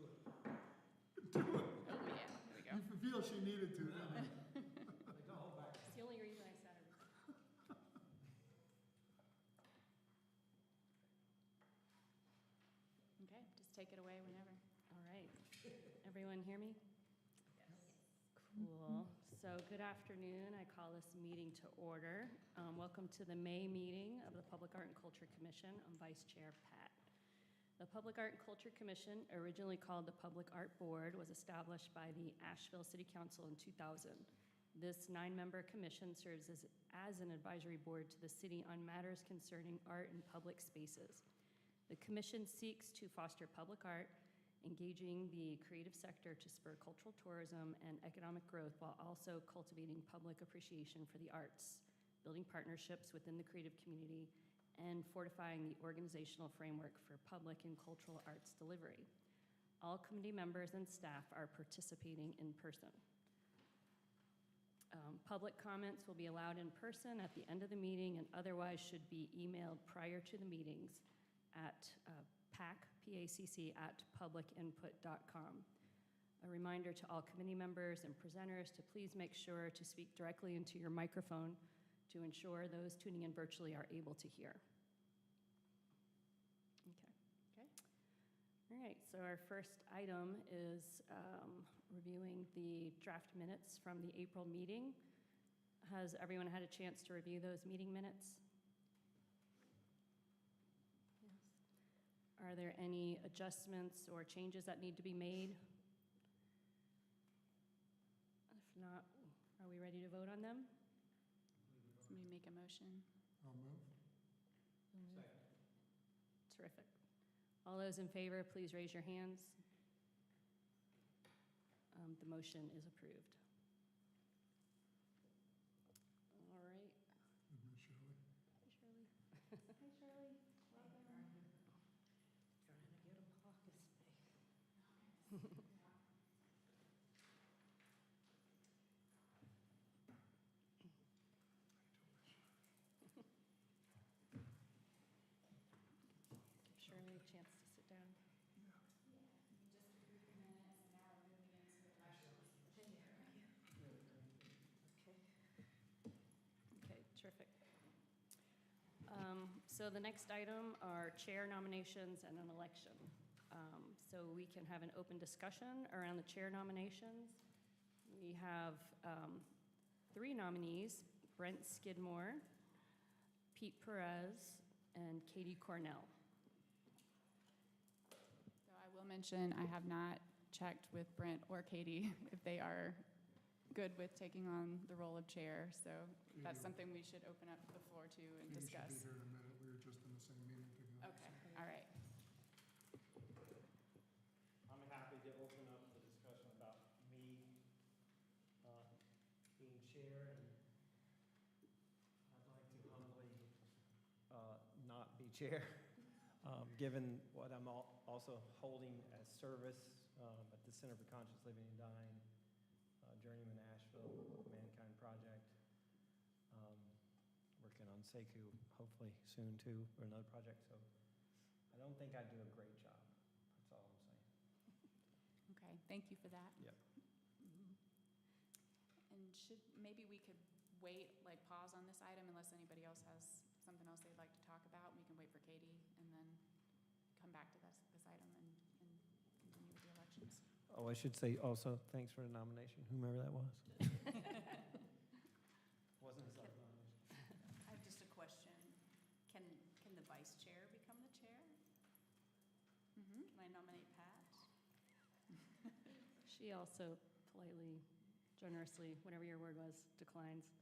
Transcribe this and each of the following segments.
Oh, yeah, there we go. You feel she needed to. It's the only reason I said it. Okay, just take it away whenever. All right. Everyone hear me? Yes. Cool. So good afternoon. I call this meeting to order. Welcome to the May meeting of the Public Art and Culture Commission. I'm Vice Chair Pat. The Public Art and Culture Commission, originally called the Public Art Board, was established by the Asheville City Council in 2000. This 9-member commission serves as an advisory board to the city on matters concerning art and public spaces. The commission seeks to foster public art, engaging the creative sector to spur cultural tourism and economic growth while also cultivating public appreciation for the arts, building partnerships within the creative community, and fortifying the organizational framework for public and cultural arts delivery. All committee members and staff are participating in person. Public comments will be allowed in person at the end of the meeting and otherwise should be emailed prior to the meetings at publicinput.com. A reminder to all committee members and presenters to please make sure to speak directly into your microphone to ensure those tuning in virtually are able to hear. Okay. All right, so our first item is reviewing the draft minutes from the April meeting. Has everyone had a chance to review those meeting minutes? Yes. Are there any adjustments or changes that need to be made? If not, are we ready to vote on them? Somebody make a motion. I'll move. Second. Terrific. All those in favor, please raise your hands. The motion is approved. All right. Ms. Shirley. Hi, Shirley. Hi, Shirley. Welcome. Trying to get a pocket space. Give Shirley a chance to sit down. Okay, terrific. So the next item are chair nominations and an election. So we can have an open discussion around the chair nominations. We have 3 nominees, Brent Skidmore, Pete Perez, and Katie Cornell. So I will mention, I have not checked with Brent or Katie if they are good with taking on the role of chair, so that's something we should open up the floor to and Katie discuss. should be here in a minute. We were just in the same meeting together. Okay, all right. I'm happy to open up the discussion about me being chair, and I'd like to humbly not be chair, given what I'm also holding as service at the Center for Conscious Living and Dying, Journeyman Asheville, Mankind Project, working on Sekou hopefully soon too, or another project, so I don't think I do a great job. That's all I'm saying. Okay, thank you for that. Yep. And maybe we could wait, like pause on this item unless anybody else has something else they'd like to talk about. We can wait for Katie and then come back to this item and continue with the elections. Oh, I should say also, thanks for the nomination, whomever that was. Wasn't a self-nomination. I have just a question. Can the vice chair become the chair? Mm-hmm. Can I nominate Pat? She also politely, generously, whatever your word was, declines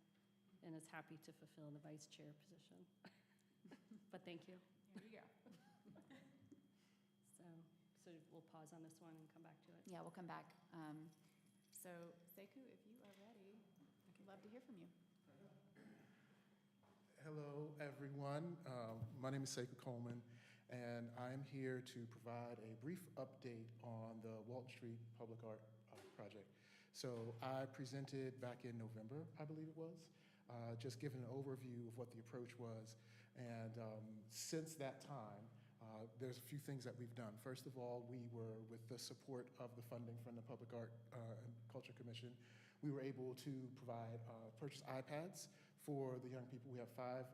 and is happy to fulfill the vice chair position. But thank you. There you go. So we'll pause on this one and come back to it. Yeah, we'll come back. So Sekou, if you are ready, I'd love to hear from you. Hello, everyone. My name is Sekou Coleman, and I'm here to provide a brief update on the Walton Street Public Art Project. So I presented back in November, I believe it was, just giving an overview of what the approach was. And since that time, There's a few things that we've done. First of all, we were, with the support of the funding from the Public Art and Culture Commission, we were able to purchase iPads for the young people. We have 5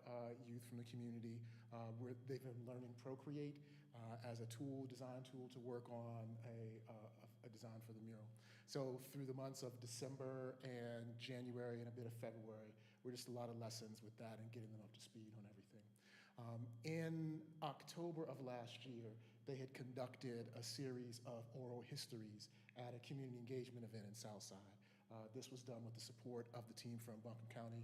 youth from the community where they've been learning Procreate as a design tool to work on a design for the mural. So through the months of December and January and a bit of February, we're just a lot of lessons with that and getting them up to speed on everything. In October of last year, they had conducted a series of oral histories at a community engagement event in Southside. This was done with the support of the team from Buncombe County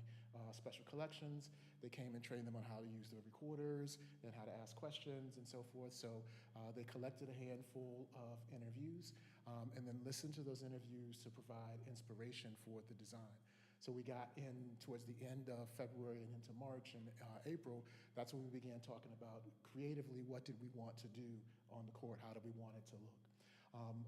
Special Collections. They came and trained them on how to use the recorders and how to ask questions and so forth. So they collected a handful of interviews and then listened to those interviews to provide inspiration for the design. So we got in towards the end of February and into March and April. That's when we began talking about creatively, what did we want to do on the court? How did we want it to look?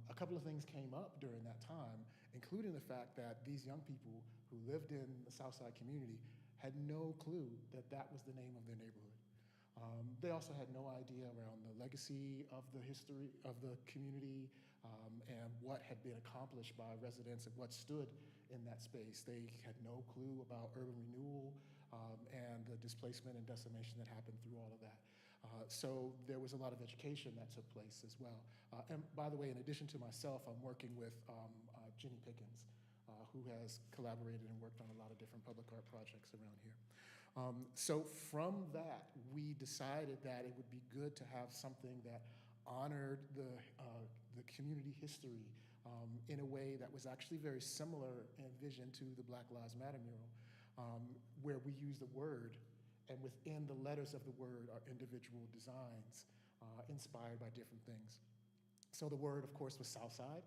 A couple of things came up during that time, including the fact that these young people who lived in the Southside community had no clue that that was the name of their neighborhood. They also had no idea around the legacy of the history of the community and what had been accomplished by residents and what stood in that space. They had no clue about urban renewal and the displacement and decimation that happened through all of that. So there was a lot of education that took place as well. And by the way, in addition to myself, I'm working with Jenny Pickens, who has collaborated and worked on a lot of different public art projects around here. So from that, we decided that it would be good to have something that honored the community history in a way that was actually very similar in vision to the Black Lives Matter mural, where we use the word, and within the letters of the word are individual designs inspired by different things. So the word, of course, was Southside,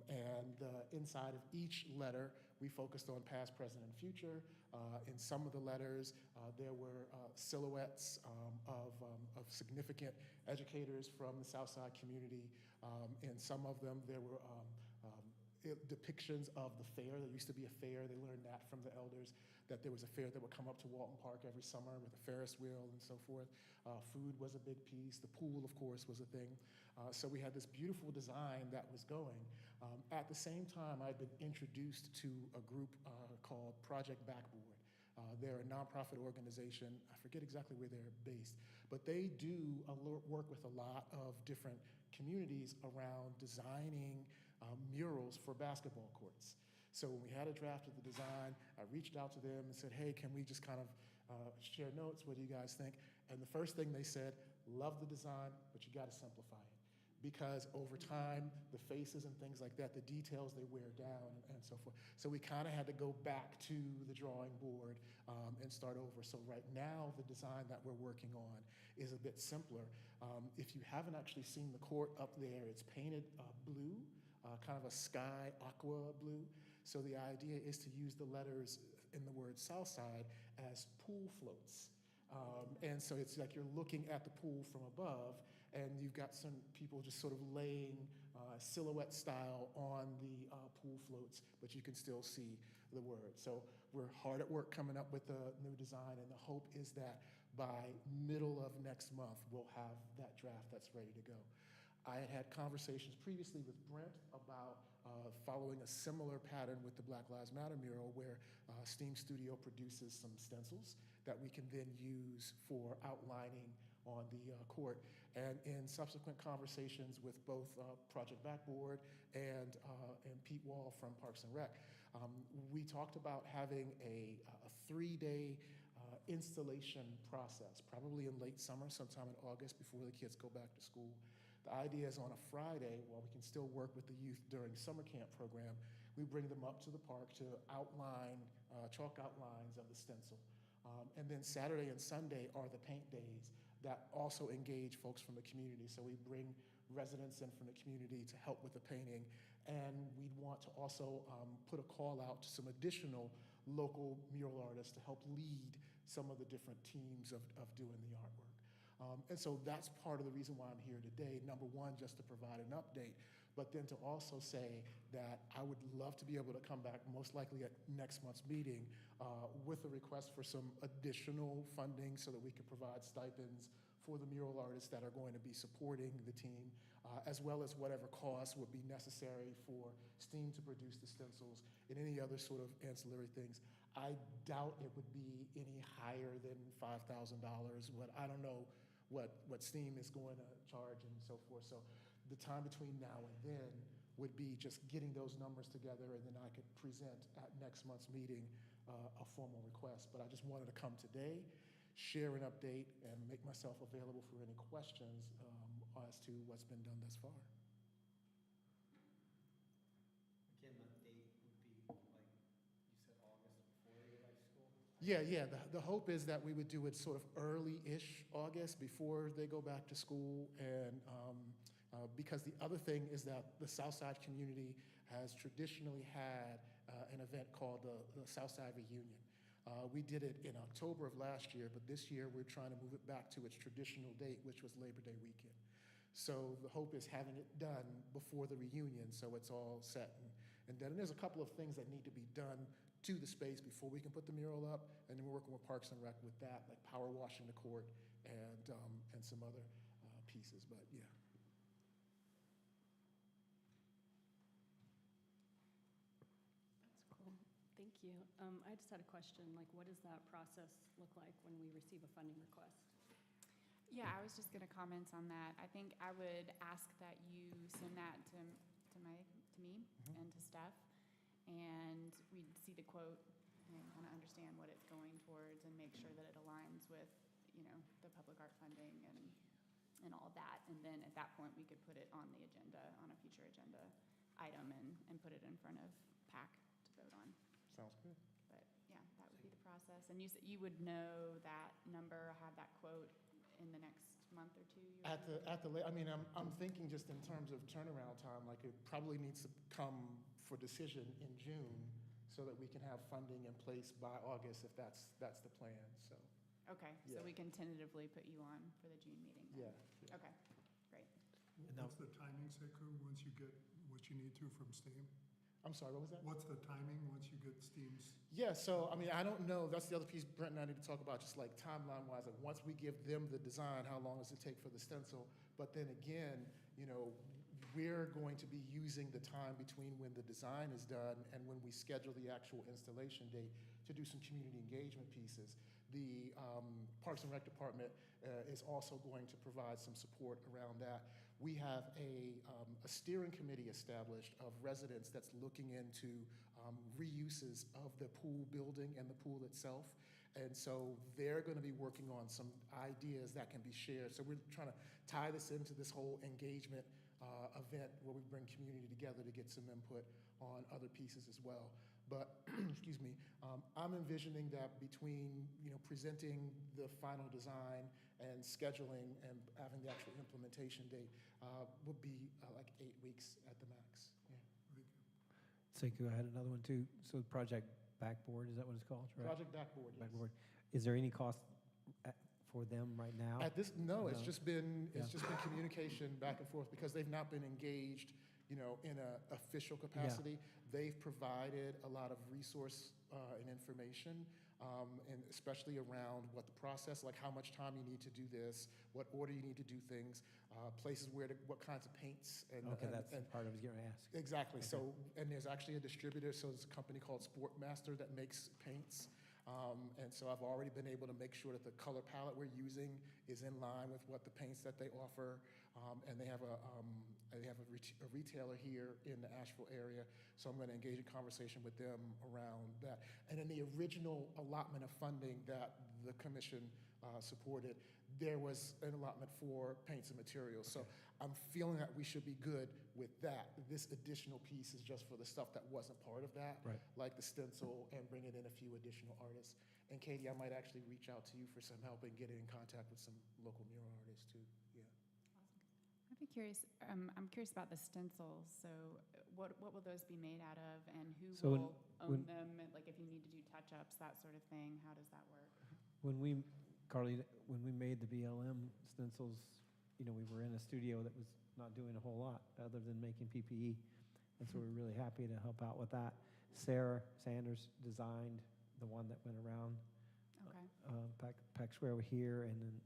and inside of each letter, we focused on past, present, and future. In some of the letters, there were silhouettes of significant educators from the Southside community. In some of them, there were depictions of the fair. There used to be a fair. They learned that from the elders, that there was a fair that would come up to Walton Park every summer with a Ferris wheel and so forth. Food was a big piece. The pool, of course, was a thing. So we had this beautiful design that was going. At the same time, I'd been introduced to a group called Project Backboard. They're a nonprofit organization. I forget exactly where they're based, but they do work with a lot of different communities around designing murals for basketball courts. So when we had a draft of the design, I reached out to them and said, hey, can we just kind of share notes? What do you guys think? And the first thing they said, love the design, but you got to simplify it. Because over time, the faces and things like that, the details, they wear down and so forth. So we kind of had to go back to the drawing board and start over. So right now, the design that we're working on is a bit simpler. If you haven't actually seen the court up there, it's painted blue, kind of a sky aqua blue. So the idea is to use the letters in the word Southside as pool floats. And so it's like you're looking at the pool from above, and you've got some people just sort of laying silhouette style on the pool floats, but you can still see the word. So we're hard at work coming up with a new design, and the hope is that by middle of next month, we'll have that draft that's ready to go. I had had conversations previously with Brent about following a similar pattern with the Black Lives Matter mural, where Steam Studio produces some stencils that we can then use for outlining on the court. And in subsequent conversations with both Project Backboard and Pete Wall from Parks and Rec, we talked about having a 3-day installation process, probably in late summer, sometime in August before the kids go back to school. The idea is on a Friday, while we can still work with the youth during summer camp program, we bring them up to the park to outline, chalk outlines of the stencil. And then Saturday and Sunday are the paint days that also engage folks from the community. So we bring residents in from the community to help with the painting. And we want to also put a call out to some additional local mural artists to help lead some of the different teams of doing the artwork. And so that's part of the reason why I'm here today. Number one, just to provide an update, but then to also say that I would love to be able to come back, most likely at next month's meeting, with a request for some additional funding so that we could provide stipends for the mural artists that are going to be supporting the team, as well as whatever costs would be necessary for STEAM to produce the stencils and any other sort of ancillary things. I doubt it would be any higher than $5,000, but I don't know what STEAM is going to charge and so forth. So the time between now and then would be just getting those numbers together, and then I could present at next month's meeting a formal request. But I just wanted to come today, share an update, and make myself available for any questions as to what's been done thus far. Again, the date would be like, you said August before they go back to school? Yeah. The hope is that we would do it sort of early-ish August before they go back to school. And because the other thing is that the Southside community has traditionally had an event called the Southside Reunion. We did it in October of last year, but this year we're trying to move it back to its traditional date, which was Labor Day weekend. So the hope is having it done before the reunion, so it's all set and done. And there's a couple of things that need to be done to the space before we can put the mural up, and then we're working with Parks and Rec with that, like power washing the court and some other pieces, but yeah. That's cool. Thank you. I just had a question, like what does that process look like when we receive a funding request? Yeah, I was just going to comment on that. I think I would ask that you send that to me Mhm. and to Steph, and we'd see the quote and kind of understand what it's going towards and make sure that it aligns with, the public art funding and all of that. And then at that point, we could put it on the agenda, on a future agenda item and put it in front of PAC to vote on. Sounds good. But yeah, that would be the process. And you said you would know that number, have that quote in the next month or two? I'm thinking just in terms of turnaround time, like it probably needs to come for decision in June so that we can have funding in place by August if that's the plan, so. Okay, Yeah. so we can tentatively put you on for the June meeting then? Yeah. Okay, great. What's the timing, Sekou, once you get what you need to from STEAM? I'm sorry, what was that? What's the timing once you get STEAM's? Yeah, so, I don't know, that's the other piece Brent and I need to talk about, just like timeline-wise, like once we give them the design, how long does it take for the stencil? But then again, we're going to be using the time between when the design is done and when we schedule the actual installation date to do some community engagement pieces. The Parks and Rec Department is also going to provide some support around that. We have a steering committee established of residents that's looking into reuses of the pool building and the pool itself. And so they're going to be working on some ideas that can be shared. So we're trying to tie this into this whole engagement event where we bring community together to get some input on other pieces as well. But, excuse me, I'm envisioning that between, presenting the final design and scheduling and having the actual implementation date would be like 8 weeks at the max. Yeah. Sekou, I had another one too. So Project Backboard, is that what it's called? Right? Project Backboard, yes. Backboard. Is there any cost for them right now? At this, no, it's No. just been Yeah. communication back and forth because they've not been engaged, in an official capacity. They've provided a lot of resource and information, and especially around what the process, like how much time you need to do this, what order you need to do things, places what kinds of paints. Okay, that's the part I was going to ask. Exactly. Okay. So, and there's actually a distributor, so there's a company called Sportmaster that makes paints. And so I've already been able to make sure that the color palette we're using is in line with what the paints that they offer. And they have a retailer here in the Asheville area, so I'm going to engage in conversation with them around that. And in the original allotment of funding that the commission supported, there was an allotment for paints and materials. So I'm feeling that we should be good with that. This additional piece is just for the stuff that wasn't part of that, Right. like the stencil and bringing in a few additional artists. And Katie, I might actually reach out to you for some help in getting in contact with some local mural artists too. Yeah. I'd be curious, I'm curious about the stencils. So what will those be made out of and who So will own them? Like if you need to do touch-ups, that sort of thing, how does that work? When we made the BLM stencils, we were in a studio that was not doing a whole lot other than making PPE. And so we're really happy to help out with that. Sarah Sanders designed the one that went around Okay. Pack Square over here. And then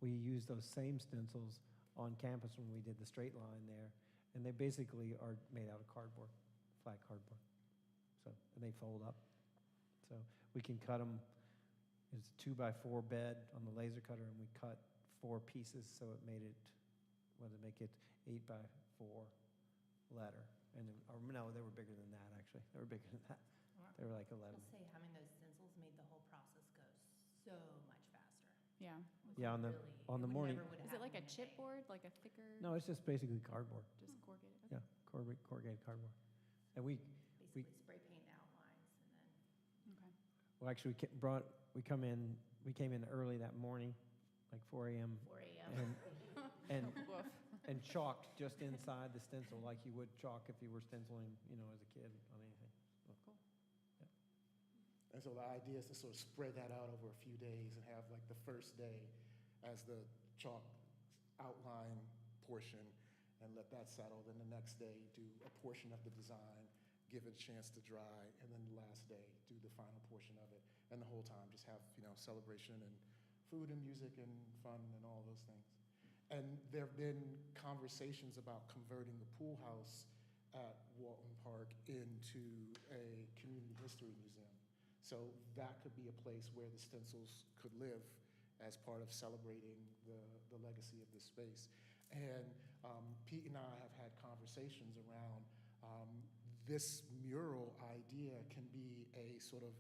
we used those same stencils on campus when we did the straight line there, and they basically are made out of cardboard, flat cardboard. So, and they fold up. So we can cut them, it's a 2x4 bed on the laser cutter, and we cut 4 pieces, so it made it, what did it make it, 8x4 letter. And then, or no, they were bigger than that, actually. They were bigger than that. They were like 11. I'll say having those stencils made the whole process go so much faster. Yeah. Yeah, on the, Really, on the it would morning. never would Is it like a happen in day. chipboard, like a thicker? No, it's just basically cardboard. Just corrugated? Yeah, corrugated cardboard. And we Basically spray paint the outlines and then. Okay. well, actually we came in early that morning, like 4 a.m. 4 a.m. and Woof. and chalked just inside the stencil like you would chalk if you were stenciling, as a kid on anything. Cool. And so the idea is to sort of spread that out over a few days and have like the first day as the chalk outline portion and let that settle. Then the next day, do a portion of the design, give it a chance to dry, and then the last day, do the final portion of it. And the whole time, just have, celebration and food and music and fun and all those things. And there have been conversations about converting the pool house at Walton Park into a community history museum. So that could be a place where the stencils could live as part of celebrating the legacy of this space. And Pete and I have had conversations around this mural idea can be a sort of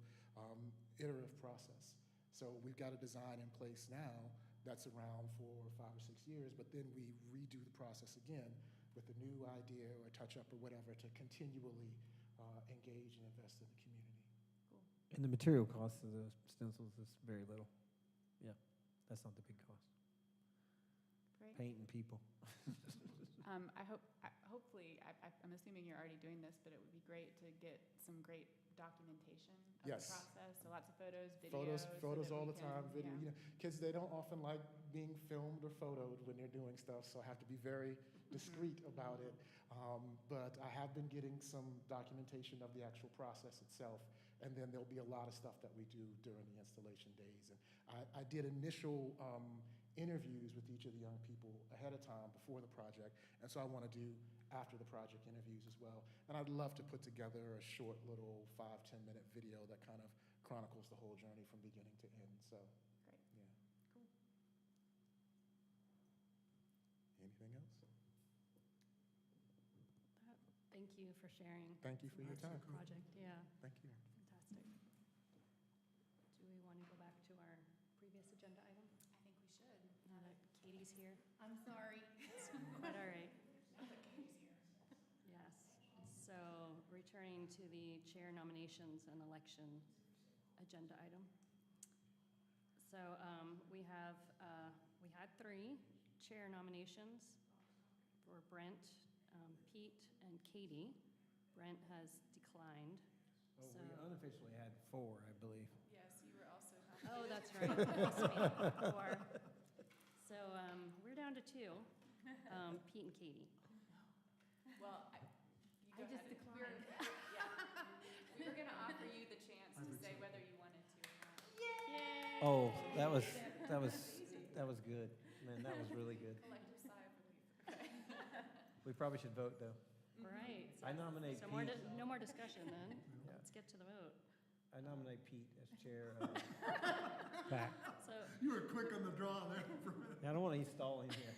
iterative process. So we've got a design in place now that's around for 5 or 6 years, but then we redo the process again with a new idea or a touch-up or whatever to continually engage and invest in the community. And the material cost of those stencils is very little. Yeah, that's not the big cost. Great. Paint and people. Hopefully, I'm assuming you're already doing this, but it would be great to get some great documentation of Yes. the process. So lots of photos, videos. Photos so that all we the can- time, video. yeah. Kids, they don't often like being filmed or photoed when they're doing stuff, so I have to be very discreet about it. But I have been getting some documentation of the actual process itself, and then there'll be a lot of stuff that we do during the installation days. And I did initial interviews with each of the young people ahead of time before the project, and so I want to do after the project interviews as well. And I'd love to put together a short little 5-10 minute video that kind of chronicles the whole journey from beginning to end. So, Great. yeah. Cool. Anything else? Thank you for sharing Thank you for your time. Cool. project, yeah, Thank you. fantastic. Do we want to go back to our previous agenda item I think we should. now that Katie's here? I'm sorry. Quite all right. Yes. So returning to the chair nominations and election agenda item. So we had 3 chair nominations for Brent, Pete, and Katie. Brent has declined. Oh, So- we unofficially had 4, I believe. Yes, you were also. Oh, that's right. Must be 4. So we're down to 2, Pete and Katie. Well, I just declined. We were going to offer you the chance to say whether you wanted to or not. Yay! Oh, that was good. Man, that was really good. Collective sigh of relief. We probably should vote, though. All right. I nominate So Pete. no more discussion then. Yeah. Let's get to the vote. I nominate Pete as chair of PAC. So, You were quick on the draw there for a minute. I don't want to install him here.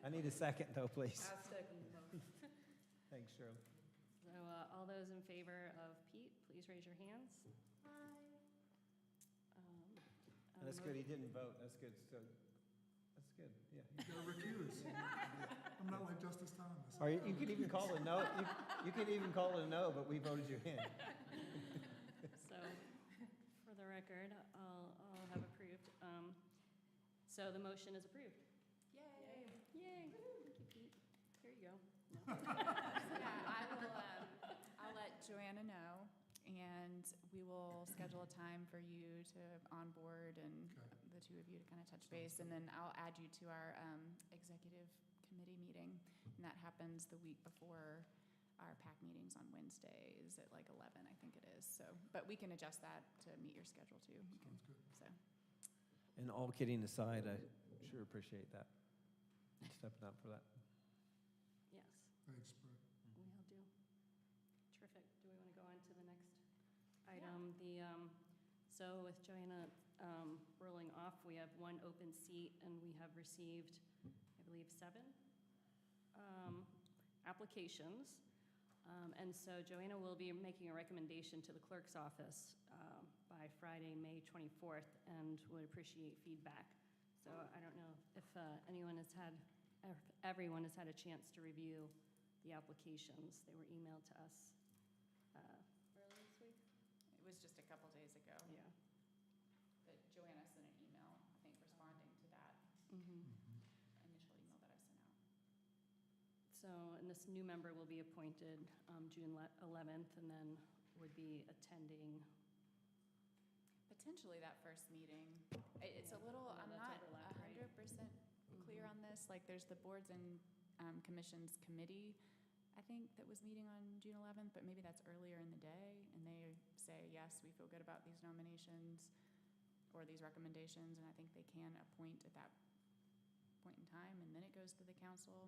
I need a second, though, please. second the motion. Thanks, Shirley. so all those in favor of Pete, please raise your hands. That's good. He didn't vote. That's good. So, that's good. Yeah. You gotta recuse. I'm not like Justice Thomas. Or you could even call it a no. You could even call it a no, but we voted you in. So, for the record, I'll have approved. So the motion is approved. Yay. Yay. Thank you, Pete. Here you go. No. Yeah, I'll let Joanna know, and we will schedule a time for you to onboard and Okay. the 2 of you to kind of touch base, and then I'll add you to our executive committee meeting, and that happens the week before our PAC meetings on Wednesdays at like 11, I think it is. So, but we can adjust that to meet your schedule too. Sounds good. So, And all kidding aside, Sure appreciate that. Stepping up for that. Yes, Thanks, Brett. we all do. Terrific. Do we want to go on to the next item? So with Joanna rolling off, we have one open seat, and we have received, I believe, 7 applications. And so Joanna will be making a recommendation to the clerk's office by Friday, May 24th, and would appreciate feedback. So I don't know if anyone has had, if everyone has had a chance to review the applications. They were emailed to us earlier this week. It was just a couple days ago. Yeah. That Joanna sent an email, I think, responding to that Mm-hmm. initial email that I sent out. So, and this new member will be appointed June 11th, and then would be attending. Potentially that first meeting. It's a little, Yeah, I'm that's not overlap, right? 100% clear on this. Like, there's the boards and commissions committee, I think, that was meeting on June 11th, but maybe that's earlier in the day, and they say, yes, we feel good about these nominations or these recommendations, and I think they can appoint at that point in time, and then it goes to the council.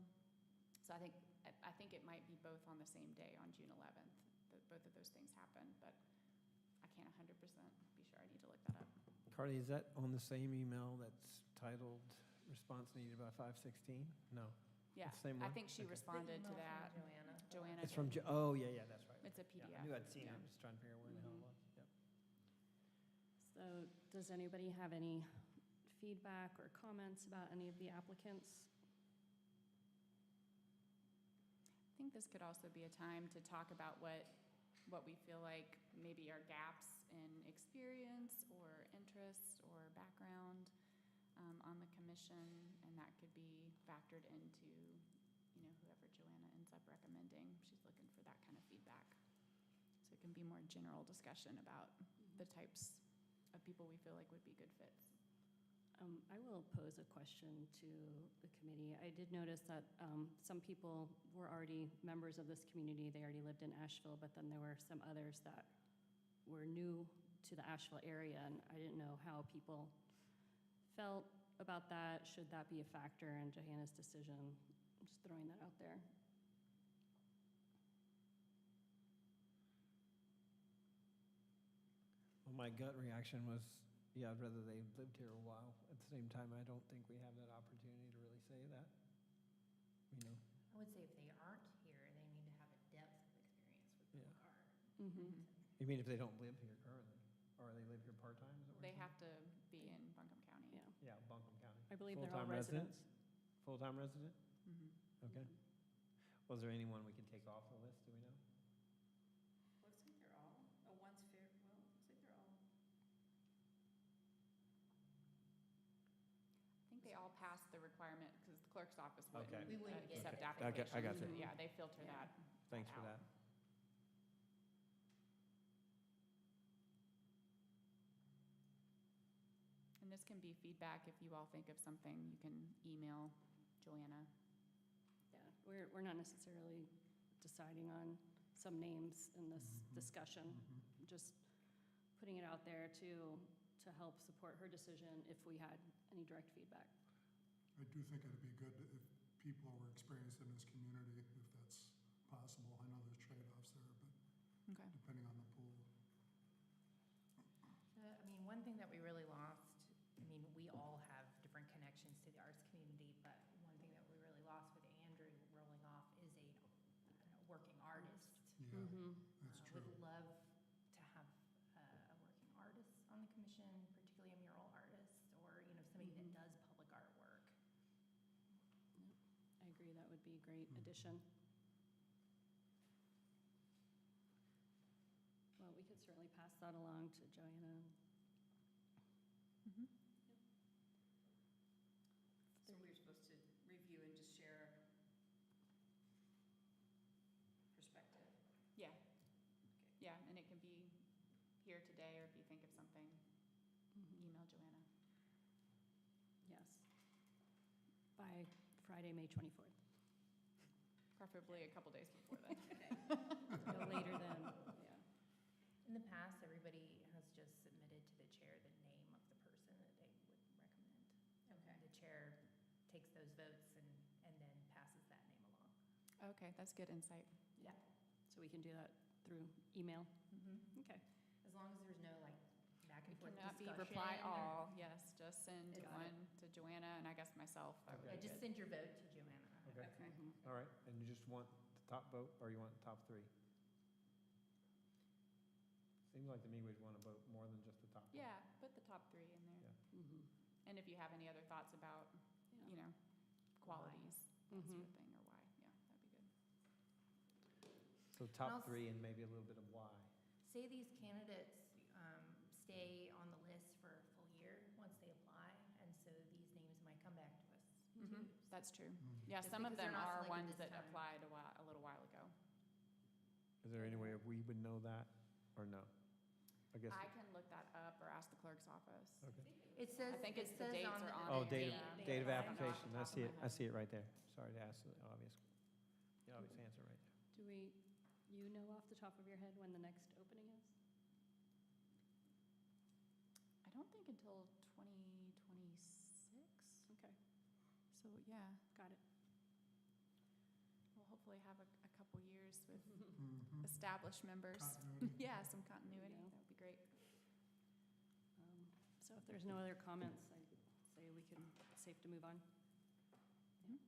So I think it might be both on the same day, on June 11th, that both of those things happen, but I can't 100% be sure. I need to look that up. Carly, is that on the same email that's titled response needed by 516? No. Yeah, It's the same I one? think she Okay. responded to The email that. from Joanna. Joanna It's from, did. oh, yeah, that's right. It's a Yeah, PDF. I knew I'd seen it, Yeah. I was just trying to figure out where the hell it was. Yep. So does anybody have any feedback or comments about any of the applicants? I think this could also be a time to talk about what we feel like maybe are gaps in experience or interest or background on the commission, and that could be factored into, whoever Joanna ends up recommending. She's looking for that kind of feedback. So it can be more general discussion about the types of people we feel like would be good fits. I will pose a question to the committee. I did notice that some people were already members of this community. They already lived in Asheville, but then there were some others that were new to the Asheville area, and I didn't know how people felt about that. Should that be a factor in Johanna's decision? I'm just throwing that out there. Well, my gut reaction was, yeah, I'd rather they lived here a while. At the same time, I don't think we have that opportunity to really say that. I would say if they aren't here, they need to have a depth of experience with Yeah. public art. Mm-hmm. You mean if they don't live here currently? Or they live here part-time? Is that what They you're have to be in Buncombe County. Yeah, saying? Yeah, Buncombe County. I believe they're all Full-time resident? residents. Full-time resident? Mhm. Okay. Was there anyone we could take off the list, do we know? Looks like they're all, one's fair, well, looks like they're all. I think they all passed the requirement, because the clerk's office Okay. wouldn't We wouldn't get accept Okay. I got- applications. I got you. Yeah, they filter Yeah. that. Thanks for out. that. And this can be feedback. If you all think of something, you can email Joanna. Yeah, we're not necessarily deciding on some names in this discussion, just putting it out there to help support her decision if we had any direct feedback. I do think it'd be good if people were experienced in this community, if that's possible. I know there's trade-offs there, but Okay. depending on the pool. One thing that we really lost, we all have different connections to the arts community, but one thing that we really lost with Andrew rolling off is a working artist. Yeah, Mm-hmm. that's true. Would love to have a working artist on the commission, particularly a mural artist, or, somebody that does public artwork. I agree, that would be a great addition. Well, we could certainly pass that along to Joanna. Mhm. So we're supposed to review and just share perspective? Yeah. Yeah, and it can be here today, or if you think of something, email Joanna. Yes. By Friday, May 24th. Preferably a couple days before then. No later than, yeah. In the past, everybody has just submitted to the chair the name of the person that they would recommend. Okay. The chair takes those votes and then passes that name along. Okay, that's good insight. Yeah. So we can do that through email? Okay. As long as there's no like back and It forth cannot be discussion. reply or- all, yes, just send Got one to Joanna and I guess myself. That would Yeah, be just good. send your vote to Joanna. Okay. Mhm. All right, and you just want the top vote, or you want the top three? Seems like to me we'd want to vote more than just the top one. Yeah, put the top 3 in there. Yeah. Mhm. And if you have any other thoughts about, Yeah. you know, qualities, that sort Mhm. of thing, or why, yeah, that'd be good. So I'll top s- three and maybe a little bit of why. Say these candidates stay on the list for a full year once they apply, and so these names might come back to us. Mhm, too. That's true. Mm. Yeah, Just some of because they're them not are selected ones this that time. applied a little while ago. Is there any way we would know that, or no? I guess, I can look that up or ask the clerk's office. okay. It says, I think it it's the says dates on are the. on Oh, the date, date. of- date of I don't know off the application, I top of see my it, I head. see it right there. Sorry to ask the obvious, answer right there. Do you know off the top of your head when the next opening is? I don't think until 2026. Okay, So, yeah, got it. we'll hopefully have a couple years with Mhm. established members. Continuity. Yeah, some continuity, go. that would be great. So if there's no other comments, I'd say we can, safe to move on. Mhm.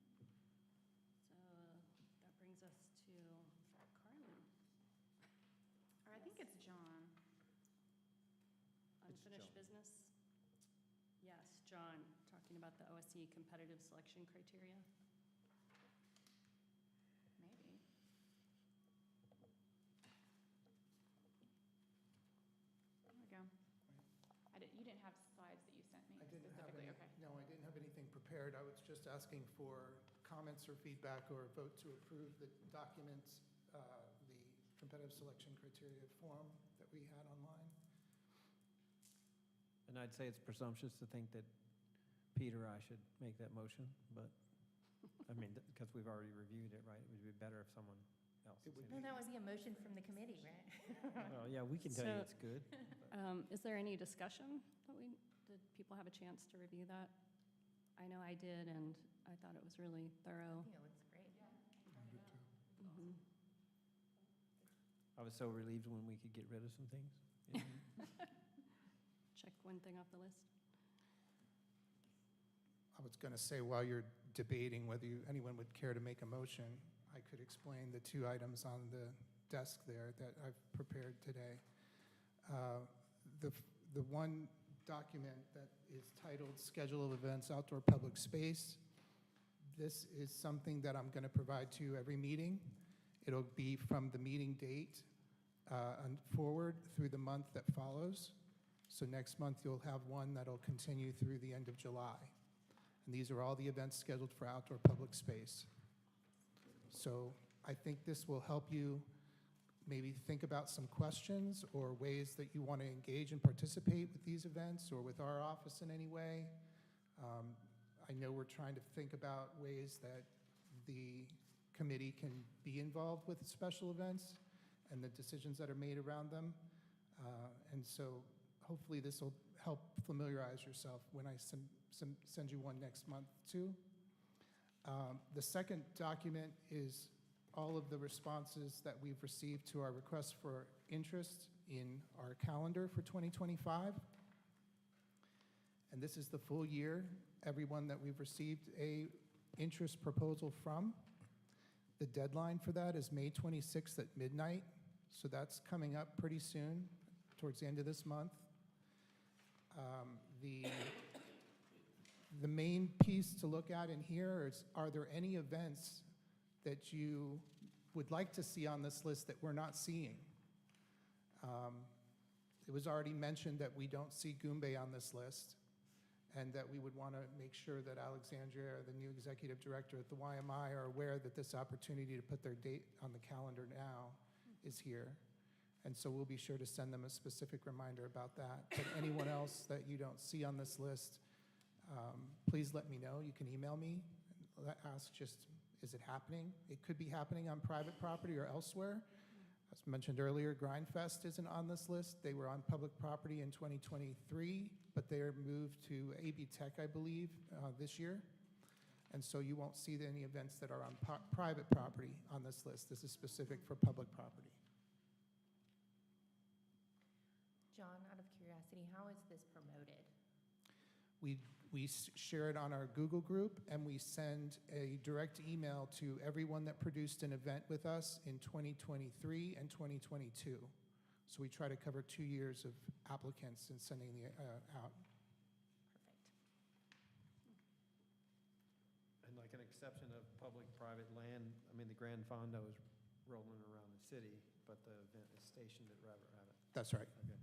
So that brings us to Carmen. Or I think it's John. Unfinished John. business? Yes, John, talking about the OSC competitive selection criteria. Maybe. There we go. You didn't have slides that you sent me I didn't have specifically, any, okay. no, I didn't have anything prepared. I was just asking for comments or feedback or a vote to approve the documents, the competitive selection criteria form that we had online. And I'd say it's presumptuous to think that Peter or I should make that motion, but, I mean, because we've already reviewed it, right? It would be better if someone else. It would had No, that would be a motion from the committee, right? seen it. Well, yeah, we can tell you So- it's good. Is there any discussion did people have a chance to review that? I know I did, and I thought it was really I thorough. think it looks great. I did too. Mhm. I was so relieved when we could get rid of some things. you know? Check one thing off the list. I was going to say, while you're debating whether anyone would care to make a motion, I could explain the two items on the desk there that I've prepared today. The one document that is titled Schedule of Events Outdoor Public Space, this is something that I'm going to provide to you every meeting. It'll be from the meeting date and forward through the month that follows. So next month, you'll have one that'll continue through the end of July. And these are all the events scheduled for outdoor public space. So I think this will help you maybe think about some questions or ways that you want to engage and participate with these events or with our office in any way. I know we're trying to think about ways that the committee can be involved with special events and the decisions that are made around them. And so hopefully this will help familiarize yourself when I send you one next month too. The second document is all of the responses that we've received to our request for interest in our calendar for 2025. And this is the full year, everyone that we've received a interest proposal from. The deadline for that is May 26th at midnight, so that's coming up pretty soon, towards the end of this month. The main piece to look at in here is, are there any events that you would like to see on this list that we're not seeing? It was already mentioned that we don't see Goombay on this list, and that we would want to make sure that Alexandria, the new executive director at the YMI, are aware that this opportunity to put their date on the calendar now is here. And so we'll be sure to send them a specific reminder about that. But anyone else that you don't see on this list, please let me know. You can email me, ask just, is it happening? It could be happening on private property or elsewhere. As mentioned earlier, Grindfest isn't on this list. They were on public property in 2023, but they are moved to AB Tech, I believe, this year. And so you won't see any events that are on private property on this list. This is specific for public property. John, out of curiosity, how is this promoted? We share it on our Google group, and we send a direct email to everyone that produced an event with us in 2023 and 2022. So we try to cover 2 years of applicants and sending the out. Perfect. And like an exception of public-private land, I mean, the Grand Fondo is rolling around the city, but the event is stationed at Rabbit Rabbit. That's right. Okay.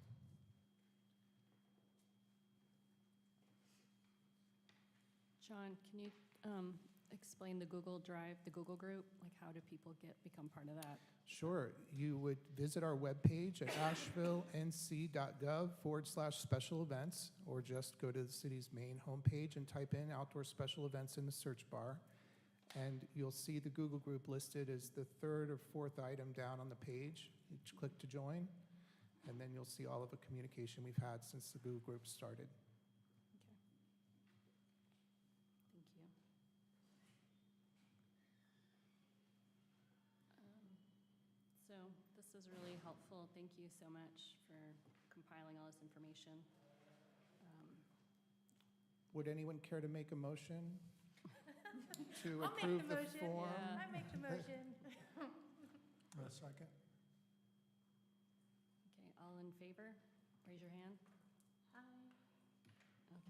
John, can you explain the Google Drive, the Google group? Like, how do people become part of that? Sure. You would visit our webpage at asheville.nc.gov/special events, or just go to the city's main homepage and type in outdoor special events in the search bar. And you'll see the Google group listed as the 3rd or 4th item down on the page. You click to join, and then you'll see all of the communication we've had since the Google group started. Thank you. So this is really helpful. Thank you so much for compiling all this information. Would anyone care to make a motion to I'll make approve the the motion. form? Yeah. I make the motion. A second? Okay, all in favor? Raise your hand.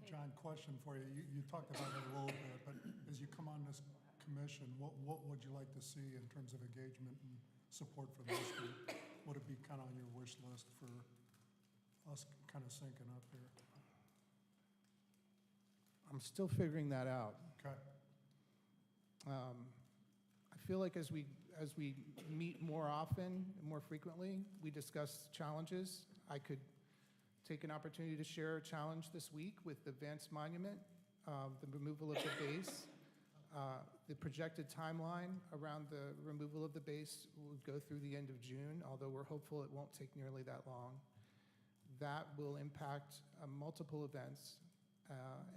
Okay. John, question for you. You talked about it a little bit, but as you come on this commission, what would you like to see in terms of engagement and support for this group? Would it be kind of on your wish list for us kind of syncing up here? I'm still figuring that out. Okay. I feel like as we meet more often, more frequently, we discuss challenges. I could take an opportunity to share a challenge this week with the Vance Monument, the removal of the base. The projected timeline around the removal of the base will go through the end of June, although we're hopeful it won't take nearly that long. That will impact multiple events,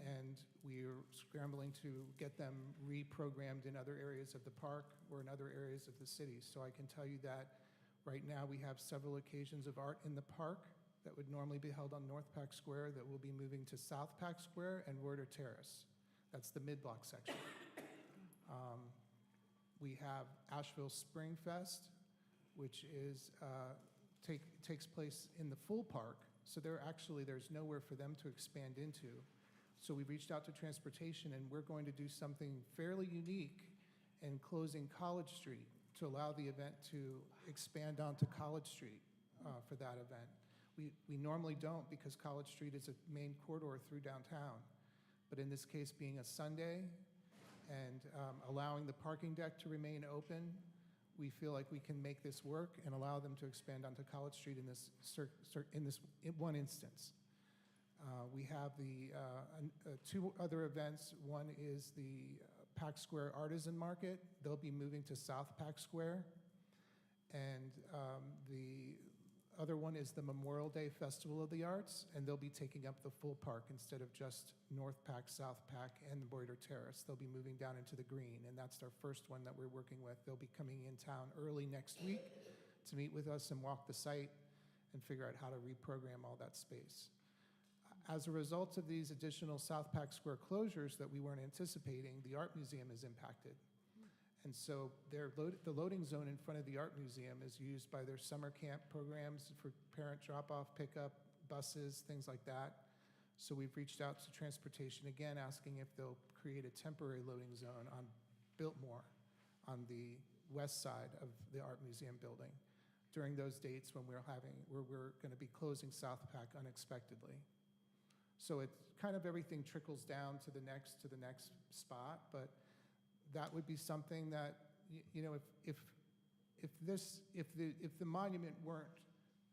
and we're scrambling to get them reprogrammed in other areas of the park or in other areas of the city. So I can tell you that right now we have several occasions of art in the park that would normally be held on North Pack Square that will be moving to South Pack Square and Werder Terrace. That's the mid-block section. We have Asheville Spring Fest, which is takes place in the full park. So there's nowhere for them to expand into. So we reached out to transportation, and we're going to do something fairly unique in closing College Street to allow the event to expand onto College Street for that event. We normally don't, because College Street is a main corridor through downtown. But in this case, being a Sunday and allowing the parking deck to remain open, we feel like we can make this work and allow them to expand onto College Street in this one instance. We have the 2 other events. One is the Pack Square Artisan Market. They'll be moving to South Pack Square. And the other one is the Memorial Day Festival of the Arts, and they'll be taking up the full park instead of just North Pack, South Pack, and the Boyer Terrace. They'll be moving down into the green, and that's our first one that we're working with. They'll be coming in town early next week to meet with us and walk the site and figure out how to reprogram all that space. As a result of these additional South Pack Square closures that we weren't anticipating, the Art Museum is impacted. And so the loading zone in front of the Art Museum is used by their summer camp programs for parent drop-off, pickup, buses, things like that. So we've reached out to transportation again, asking if they'll create a temporary loading zone on Biltmore on the west side of the Art Museum building during those dates when we're going to be closing South Pack unexpectedly. So it kind of everything trickles down to the next spot, but that would be something that, you know, if the monument weren't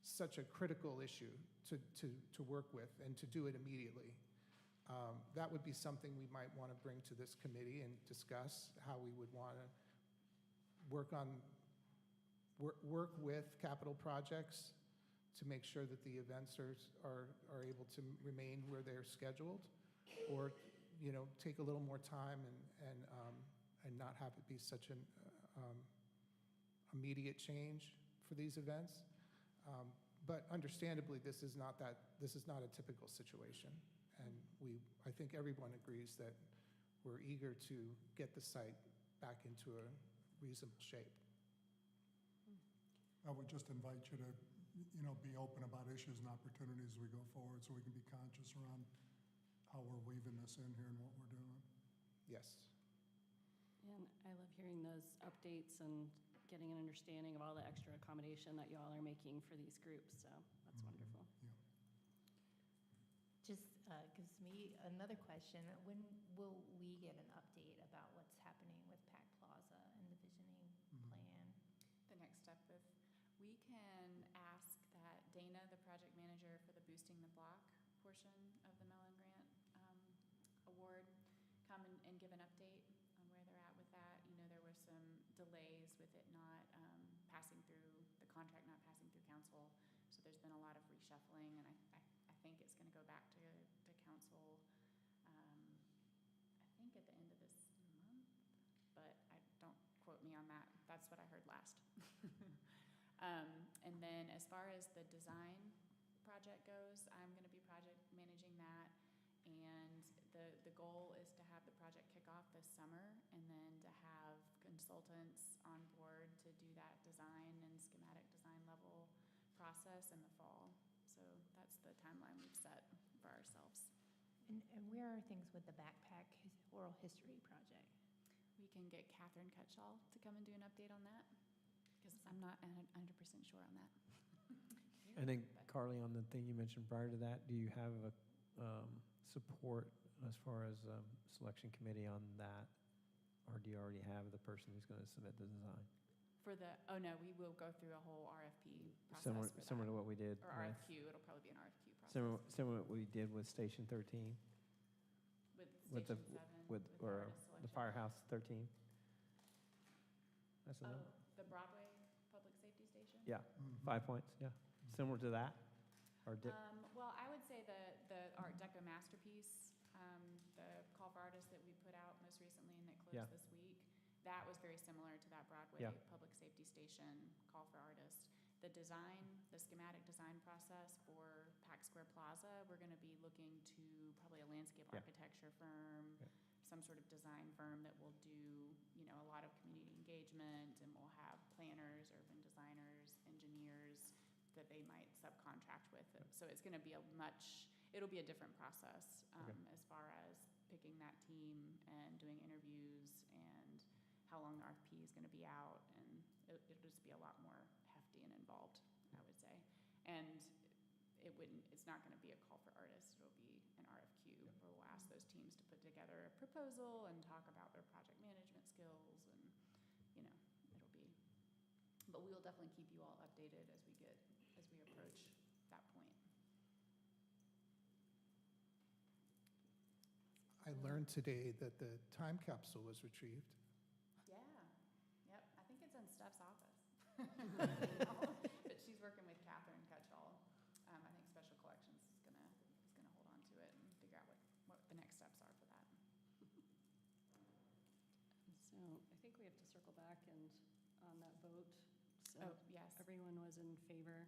such a critical issue to work with and to do it immediately, that would be something we might want to bring to this committee and discuss how we would want to work on work with capital projects to make sure that the events are able to remain where they're scheduled, or, take a little more time and not have it be such an immediate change for these events. But understandably, this is not a typical situation. And I think everyone agrees that we're eager to get the site back into a reasonable shape. I would just invite you to, be open about issues and opportunities as we go forward, so we can be conscious around how we're weaving this in here and what we're doing. Yes. And I love hearing those updates and getting an understanding of all the extra accommodation that you all are making for these groups, so that's wonderful. Yeah. Just gives me another question. When will we get an update about what's happening with Pac Plaza and the visioning plan? The next step, if we can ask that Dana, the project manager for the Boosting the Block portion of the Mellon Grant award, come and give an update on where they're at with that. There were some delays with it not passing through, the contract not passing through council, so there's been a lot of reshuffling, and I think it's going to go back to council, I think at the end of this month, but don't quote me on that. That's what I heard last. And then as far as the design project goes, I'm going to be project managing that, and the goal is to have the project kick off this summer, and then to have consultants on board to do that design and schematic design level process in the fall. So that's the timeline we've set for ourselves. And where are things with the backpack oral history project? We can get Catherine Cutshall to come and do an update on that, because I'm not 100% sure on that. And then Carly, on the thing you mentioned prior to that, do you have a support as far as selection committee on that? Or do you already have the person who's going to submit the design? Oh no, we will go through a whole RFP process for that. Similar to what we did. Or with- RFQ, it'll probably be an RFQ process. Similar to what we did with Station 13, With with the- Station 7. with, the or artist the selection. Firehouse 13. That's Oh, enough. the Broadway Public Safety Station? Yeah, Mhm. 5 points, yeah. Similar to that? Or Well, I would say the Art Deco masterpiece, the call for artists that we put out most recently and that Yeah. closed this week, that was very similar to that Broadway Yeah. Public Safety Station call for artists. The schematic design process for Pac Square Plaza, we're going to be looking to probably a landscape Yeah. architecture firm, Yeah. some sort of design firm that will do, a lot of community engagement, and we'll have planners, urban designers, engineers that they might subcontract with. So it's going to be it'll be a different process as far as picking that team and doing interviews and how long the RFP is going to be out, and it'll just be a lot more hefty and involved, I would say. And it's not going to be a call for artists, it'll be an RFQ where we'll ask those teams to put together a proposal and talk about their project management skills, and, but we will definitely keep you all updated as we approach that point. I learned today that the time capsule was retrieved. Yeah, yep, I think it's in Steph's office. But she's working with Catherine Cutshall. I think Special Collections is gonna hold on to it and figure out what the next steps are for that. So I think we have to circle back and on that vote. So Oh, yes, everyone was in favor?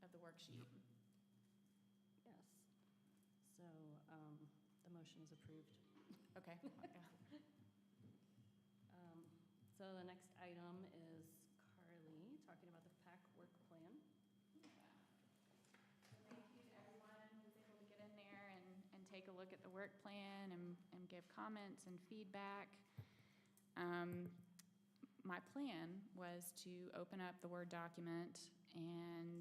of the worksheet. Yes. So the motion is approved. Okay. So the next item is Carly talking about the PAC work plan. Thank you to everyone who was able to get in there and take a look at the work plan and give comments and feedback. My plan was to open up the Word document and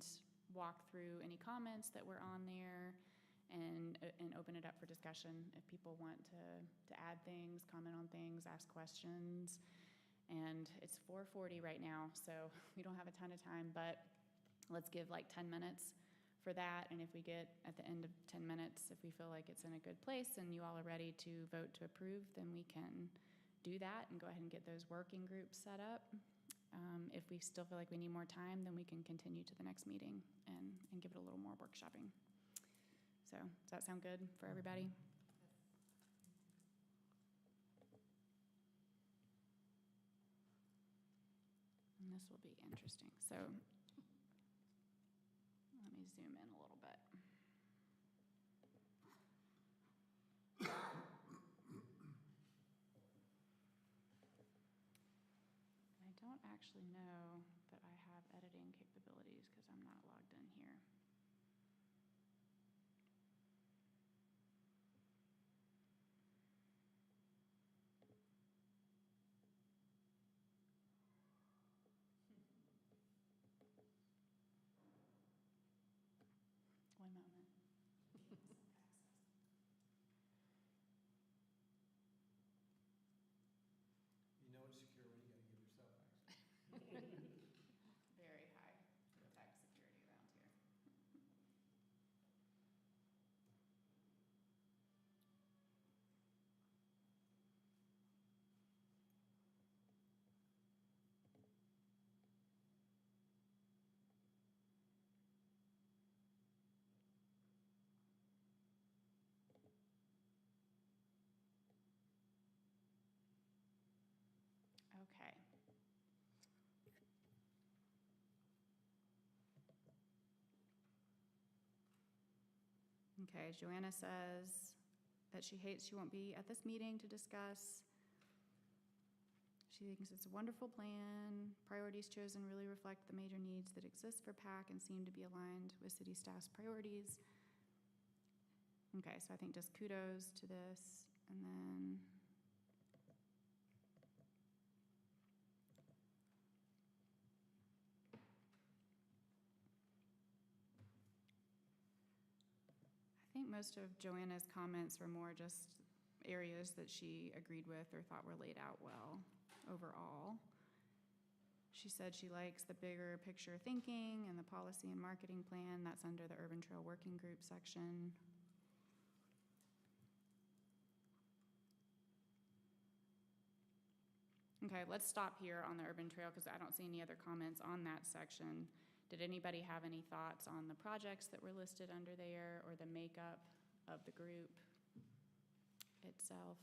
walk through any comments that were on there and open it up for discussion if people want to add things, comment on things, ask questions. And it's 4:40 right now, so we don't have a ton of time, but let's give like 10 minutes for that. And if we get at the end of 10 minutes, if we feel like it's in a good place and you all are ready to vote to approve, then we can do that and go ahead and get those working groups set up. If we still feel like we need more time, then we can continue to the next meeting and give it a little more workshopping. So, does that sound good for everybody? And this will be interesting. So, let me zoom in a little bit. I don't actually know that I have editing capabilities because I'm not logged in here. One moment. You know it's secure when you gotta give yourself access. Very high tech security around here. Okay. Okay, Joanna says that she hates she won't be at this meeting to discuss. She thinks it's a wonderful plan. Priorities chosen really reflect the major needs that exist for PAC and seem to be aligned with city staff's priorities. Okay, so I think just kudos to this. And then I think most of Joanna's comments were more just areas that she agreed with or thought were laid out well overall. She said she likes the bigger picture thinking and the policy and marketing plan. That's under the Urban Trail Working Group section. Okay, let's stop here on the Urban Trail because I don't see any other comments on that section. Did anybody have any thoughts on the projects that were listed under there or the makeup of the group itself?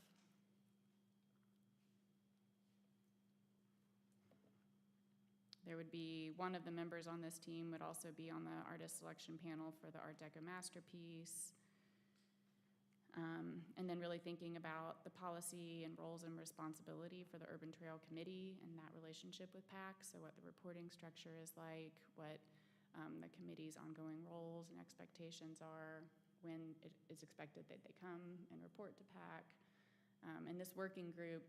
There would be one of the members on this team would also be on the artist selection panel for the Art Deco masterpiece. And then really thinking about the policy and roles and responsibility for the Urban Trail Committee and that relationship with PAC. So what the reporting structure is like, what the committee's ongoing roles and expectations are, when it is expected that they come and report to PAC. And this working group,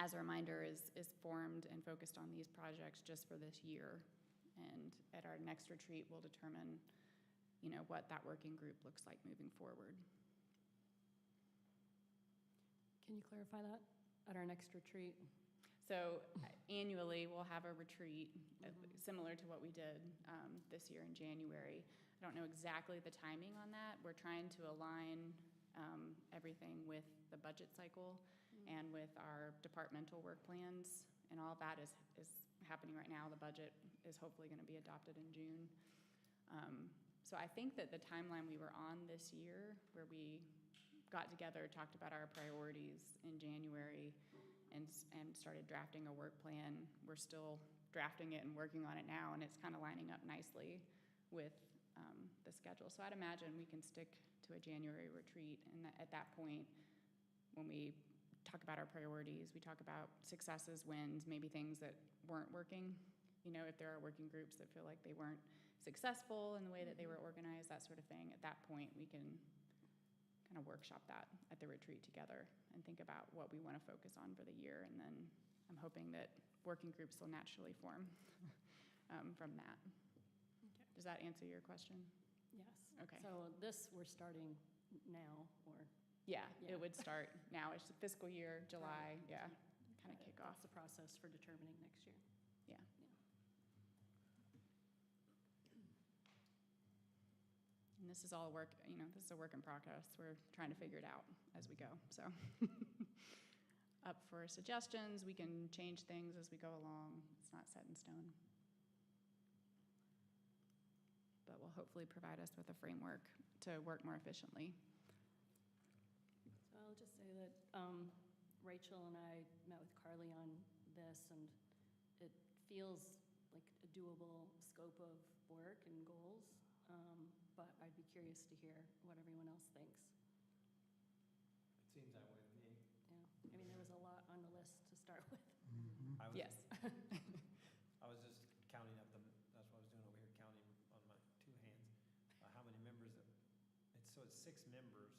as a reminder, is formed and focused on these projects just for this year. And at our next retreat, we'll determine, what that working group looks like moving forward. Can you clarify that at our next retreat? So annually, we'll have a retreat similar to what we did this year in January. I don't know exactly the timing on that. We're trying to align everything with the budget cycle and with our departmental work plans. And all of that is happening right now. The budget is hopefully going to be adopted in June. So I think that the timeline we were on this year, where we got together, talked about our priorities in January, and started drafting a work plan. We're still drafting it and working on it now, and it's kind of lining up nicely with the schedule. So I'd imagine we can stick to a January retreat, and at that point, when we talk about our priorities, we talk about successes, wins, maybe things that weren't working. If there are working groups that feel like they weren't successful in the way that they were organized, that sort of thing, at that point, we can kind of workshop that at the retreat together and think about what we want to focus on for the year. And then I'm hoping that working groups will naturally form from that. Okay. Does that answer your question? Yes. Okay. So this, we're starting now, or? Yeah, Yeah. it would start now. It's the fiscal year, July, yeah, kind of kick off. That's the process for determining next year. Yeah. And this is all work, this is a work in progress. We're trying to figure it out as we go, so. up for suggestions. We can change things as we go along. It's not set in stone. But will hopefully provide us with a framework to work more efficiently. So I'll just say that Rachel and I met with Carly on this, and it feels like a doable scope of work and goals, but I'd be curious to hear what everyone else thinks. It seems that way to me. Yeah, I mean, there was a lot on the list to start with. Mhm. I was- Yes. I was just counting up that's what I was doing over here, counting on my two hands, how many members, it's 6 members.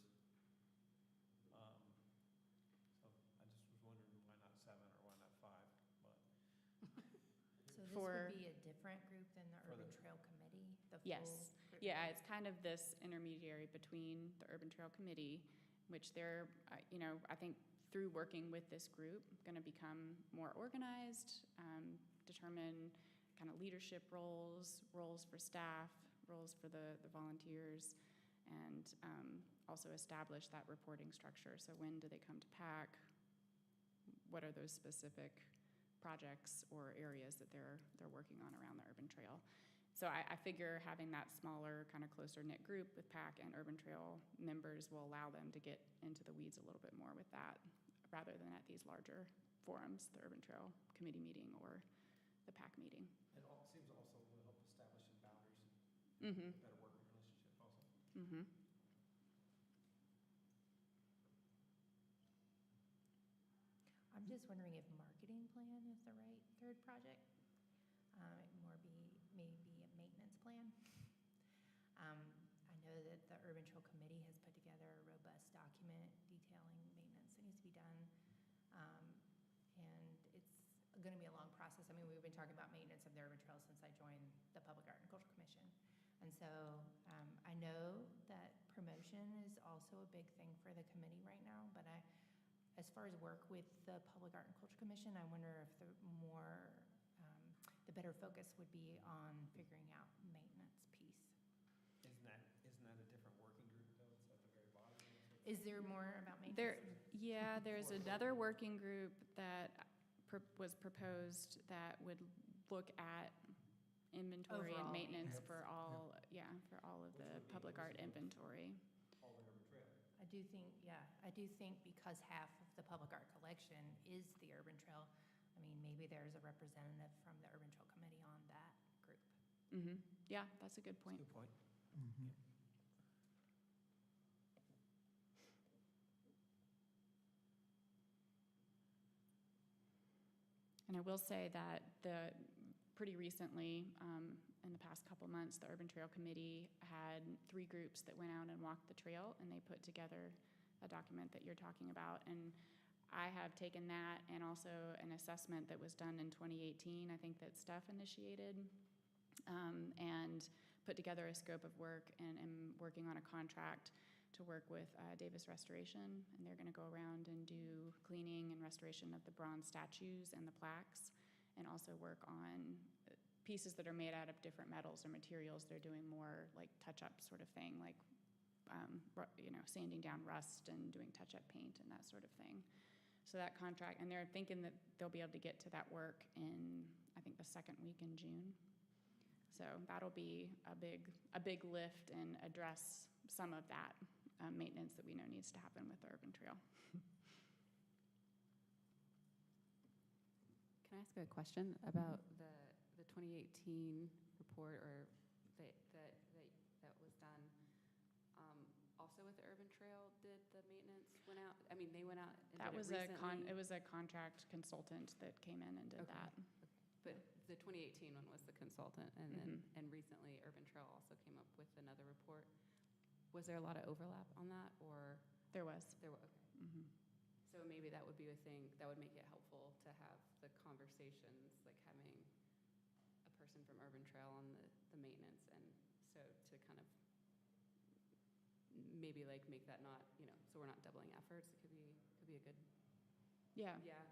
So I just was wondering why not 7 or why not 5, but. So this For- would be a different group than the For Urban the- Trail Committee? The Yes. full group? Yeah, it's kind of this intermediary between the Urban Trail Committee, which they're, I think through working with this group, going to become more organized, determine kind of leadership roles for staff, roles for the volunteers, and also establish that reporting structure. So when do they come to PAC? What are those specific projects or areas that they're working on around the urban trail? So I figure having that smaller, kind of closer knit group with PAC and Urban Trail members will allow them to get into the weeds a little bit more with that, rather than at these larger forums, the Urban Trail Committee meeting or the PAC meeting. It seems also will help establish some boundaries, Mm-hmm. better working relationship also. Mm-hmm. I'm just wondering if marketing plan is the right third project? Maybe a maintenance plan? I know that the Urban Trail Committee has put together a robust document detailing maintenance that needs to be done. And it's going to be a long process. I mean, we've been talking about maintenance of the urban trail since I joined the Public Art and Culture Commission. And so I know that promotion is also a big thing for the committee right now, but as far as work with the Public Art and Culture Commission, I wonder if the better focus would be on figuring out maintenance piece. Isn't that a different working group though? It's at the very bottom. Is there more about maintenance? There's another working group that was proposed that would look at inventory and Overall maintenance maintenance. for all of Which the would be public art inclusive of- inventory. All the urban trail. I do think because half of the public art collection is the urban trail, I mean, maybe there's a representative from the Urban Trail Committee on that group. Mm-hmm. Yeah, that's a good point. Good point. Mhm. And I will say that pretty recently, in the past couple months, the Urban Trail Committee had 3 groups that went out and walked the trail, and they put together a document that you're talking about. And I have taken that and also an assessment that was done in 2018, I think that Steph initiated, and put together a scope of work, and am working on a contract to work with Davis Restoration, and they're going to go around and do cleaning and restoration of the bronze statues and the plaques, and also work on pieces that are made out of different metals or materials. They're doing more like touch-up sort of thing, like sanding down rust and doing touch-up paint and that sort of thing. So that contract, and they're thinking that they'll be able to get to that work in, I think, the second week in June. So that'll be a big lift and address some of that maintenance that we know needs to happen with the urban trail. Can I ask a question about the 2018 report or that was done? Also with the urban trail, did the maintenance went out? I mean, they went out and That did was it recently. it was a contract consultant that came in and did Okay. that. But the 2018 one was the consultant, and then Mhm. and recently Urban Trail also came up with another report. Was there a lot of overlap on that, or There was. there were? Okay. Mhm. So maybe that would be a thing that would make it helpful to have the conversations, like having a person from Urban Trail on the maintenance, and so to kind of maybe like make that not, so we're not doubling efforts. It could be a good, Yeah. yeah,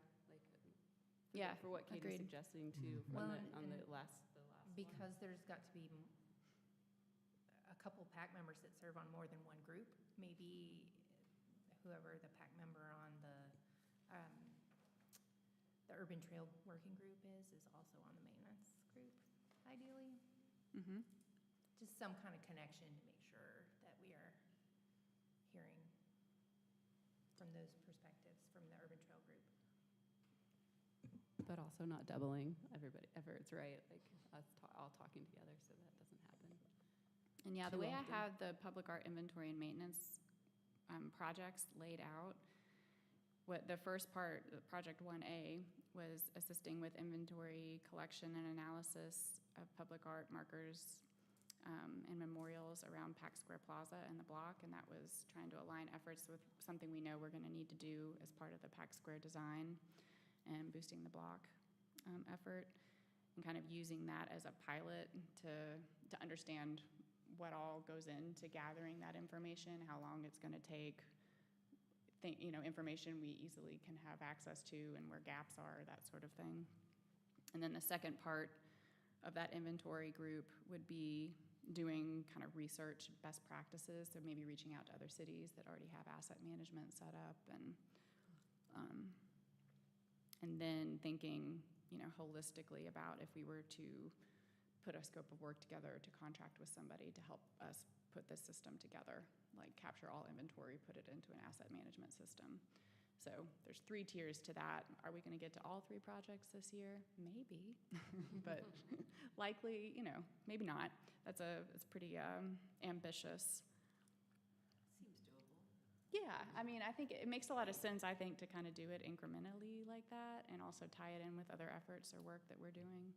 Yeah, for what Katie's agreed. suggesting too Mhm. Well, on the and last one. Because there's got to be a couple PAC members that serve on more than one group, maybe whoever the PAC member on the the urban trail working group is also on the maintenance group, ideally. Mm-hmm. Just some kind of connection to make sure that we are hearing from those perspectives from the urban trail group. But also not doubling everybody, efforts, right? Like us all talking together so that doesn't happen. And yeah, the Too way I often. have the public art inventory and maintenance projects laid out, what the first part, Project 1A, was assisting with inventory, collection, and analysis of public art markers and memorials around Pack Square Plaza and the block, and that was trying to align efforts with something we know we're going to need to do as part of the Pack Square design and boosting the block effort, and kind of using that as a pilot to understand what all goes into gathering that information, how long it's going to take, information we easily can have access to and where gaps are, that sort of thing. And then the second part of that inventory group would be doing kind of research best practices, so maybe reaching out to other cities that already have asset management set up, and then thinking, holistically about if we were to put a scope of work together to contract with somebody to help us put this system together, like capture all inventory, put it into an asset management system. So there's 3 tiers to that. Are we going to get to all 3 projects this year? Maybe, but likely, maybe not. It's pretty ambitious. Seems doable. Yeah, I mean, I think it makes a lot of sense, I think, to kind of do it incrementally like that and also tie it in with other efforts or work that we're doing.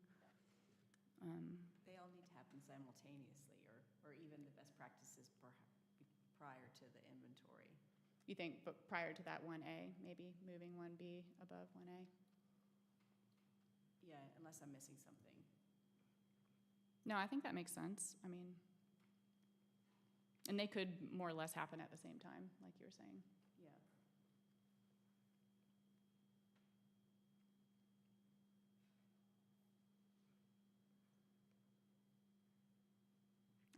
They all need to happen simultaneously, or even the best practices prior to the inventory. You think, but prior to that 1A, maybe moving 1B above 1A? Yeah, unless I'm missing something. No, I think that makes sense. I mean, and they could more or less happen at the same time, like you were saying. Yeah.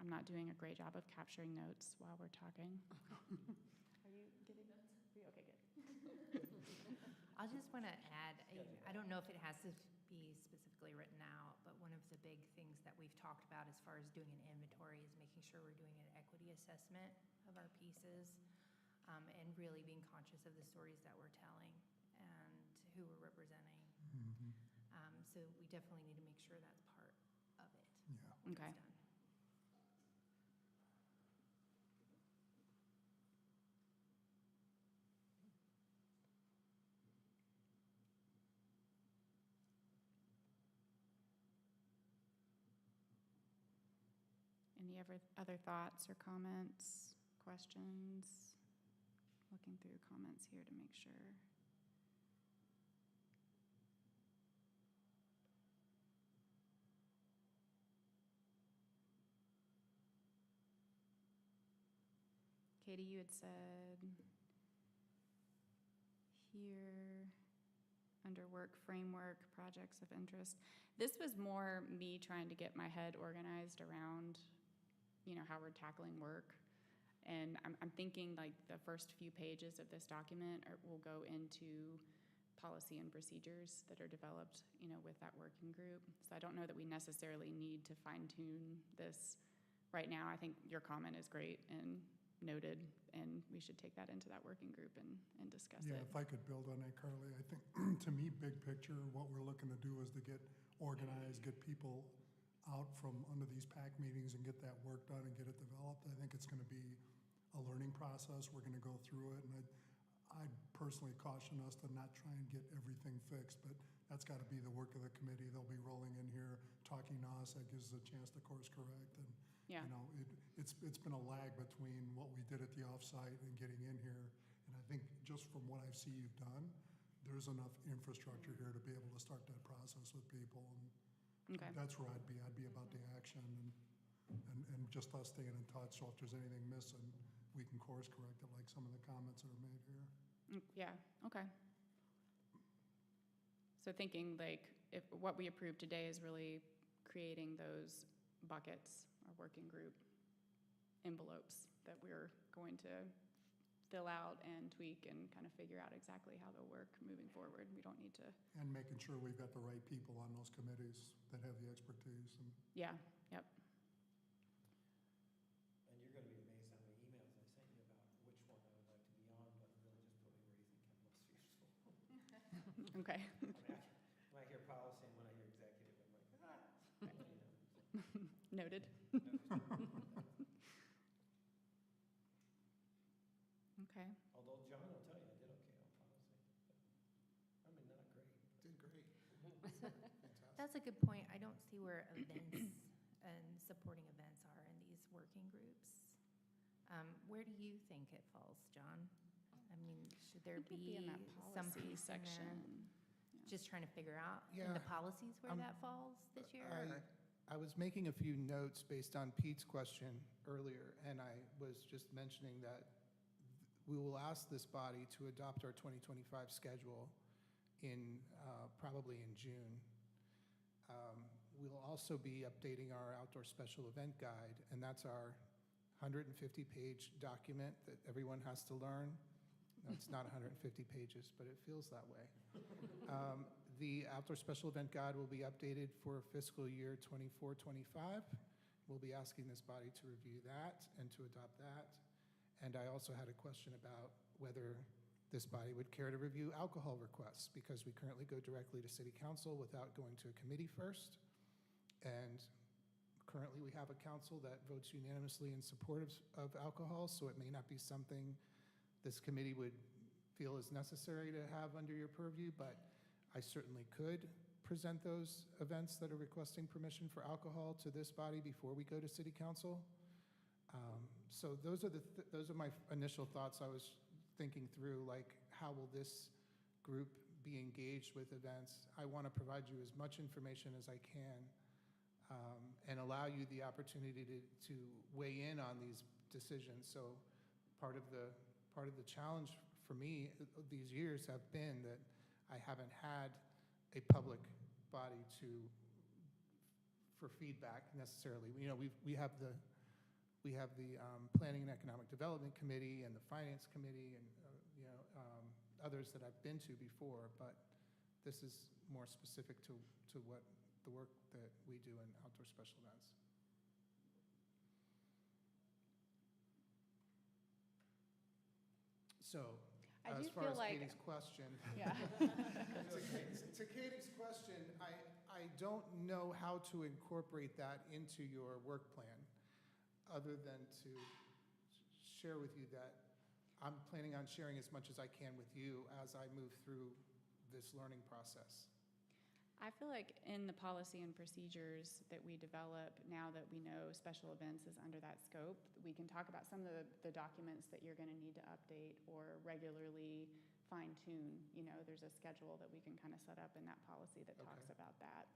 I'm not doing a great job of capturing notes while we're talking. Are you getting notes? Okay, good. I just want to add, I don't know if it has to be specifically written out, but one of the big things that we've talked about as far as doing an inventory is making sure we're doing an equity assessment of our pieces, and really being conscious of the stories that we're telling and who we're representing. So we definitely need to make sure that's part of it. Yeah. when it's Okay. done. Any other thoughts or comments, questions? Looking through comments here to make sure. Katie, you had said here, under work framework, projects of interest. This was more me trying to get my head organized around, how we're tackling work. And I'm thinking like the first few pages of this document will go into policy and procedures that are developed, with that working group. So I don't know that we necessarily need to fine tune this right now. I think your comment is great and noted, and we should take that into that working group and discuss Yeah, it. if I could build on that, Carly, I think, to me, big picture, what we're looking to do is to get organized, get people out from under these PAC meetings and get that work done and get it developed. I think it's going to be a learning process. We're going to go through it, and I'd personally caution us to not try and get everything fixed, but that's got to be the work of the committee. They'll be rolling in here, talking to us. That gives us a chance to course correct. And, Yeah. it's been a lag between what we did at the offsite and getting in here. And I think just from what I've seen you've done, there's enough infrastructure here to be able to start that process with people. And Okay. that's where I'd be. I'd be about the action and just us staying in touch. So if there's anything missing, we can course correct it, like some of the comments that are made here. Yeah, okay. So thinking like if what we approved today is really creating those buckets or working group envelopes that we're going to fill out and tweak and kind of figure out exactly how they'll work moving forward. We don't need to, And making sure we've got the right people on those committees that have the expertise. And yeah, yep. And you're gonna be amazed how many emails I sent you about which one I would like to be on, but really just put me where you think I'm most useful. Okay. I mean, when I hear policy and when I hear executive, I'm like, you know. Noted. Okay. Although John will tell you I did okay on policy. I mean, not great. Did great. Fantastic. That's a good point. I don't see where events and supporting events are in these working groups. Where do you think it falls, John? I mean, should there I think it'd be in that some policy piece in section. there? Just trying to figure out in the Yeah. policies where that falls this year? or- I was making a few notes based on Pete's question earlier, and I was just mentioning that we will ask this body to adopt our 2025 schedule in, probably in June. We'll also be updating our outdoor special event guide, and that's our 150-page document that everyone has to learn. No, it's not 150 pages, but it feels that way. The outdoor special event guide will be updated for fiscal year 24-25. We'll be asking this body to review that and to adopt that. And I also had a question about whether this body would care to review alcohol requests, because we currently go directly to city council without going to a committee first. And currently we have a council that votes unanimously in support of alcohol, so it may not be something this committee would feel is necessary to have under your purview, but I certainly could present those events that are requesting permission for alcohol to this body before we go to city council. So those are my initial thoughts. I was thinking through, like, how will this group be engaged with events? I want to provide you as much information as I can, and allow you the opportunity to weigh in on these decisions. So part of the challenge for me these years have been that I haven't had a public body for feedback necessarily. You know, we have the Planning and Economic Development Committee and the Finance Committee and others that I've been to before, but this is more specific to what the work that we do in outdoor special events. So, I as do far feel as like- Katie's question, Yeah. to Katie's question, I don't know how to incorporate that into your work plan, other than to share with you that I'm planning on sharing as much as I can with you as I move through this learning process. I feel like in the policy and procedures that we develop, now that we know special events is under that scope, we can talk about some of the documents that you're going to need to update or regularly fine tune. You know, there's a schedule that we can kind of set up in that policy that talks Okay. about that.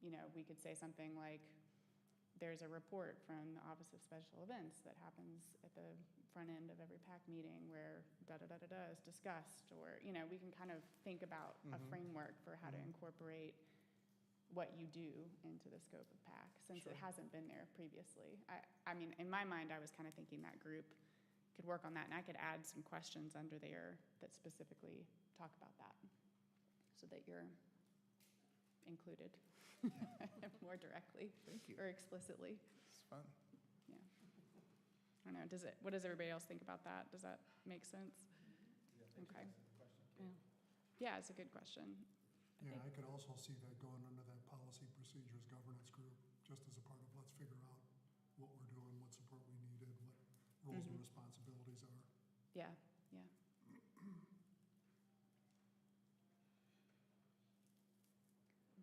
You know, we could say something like, there's a report from the Office of Special Events that happens at the front end of every PAC meeting where da-da-da-da-da is discussed, or, you know, we can kind of think about a framework for how to incorporate what you do into the scope of PAC, since it Sure. hasn't been there previously. I mean, in my mind, I was kind of thinking that group could work on that, and I could add some questions under there that specifically talk about that, so that you're included more directly. Thank you. Or explicitly. It's fun. Yeah. I don't know, what does everybody else think about that? Does that make sense? Okay. Yeah, it's a good question. yeah, I could also see that going under that policy procedures governance group, just as a part of let's figure out what we're doing, what support we needed, what roles and responsibilities are. Yeah, yeah.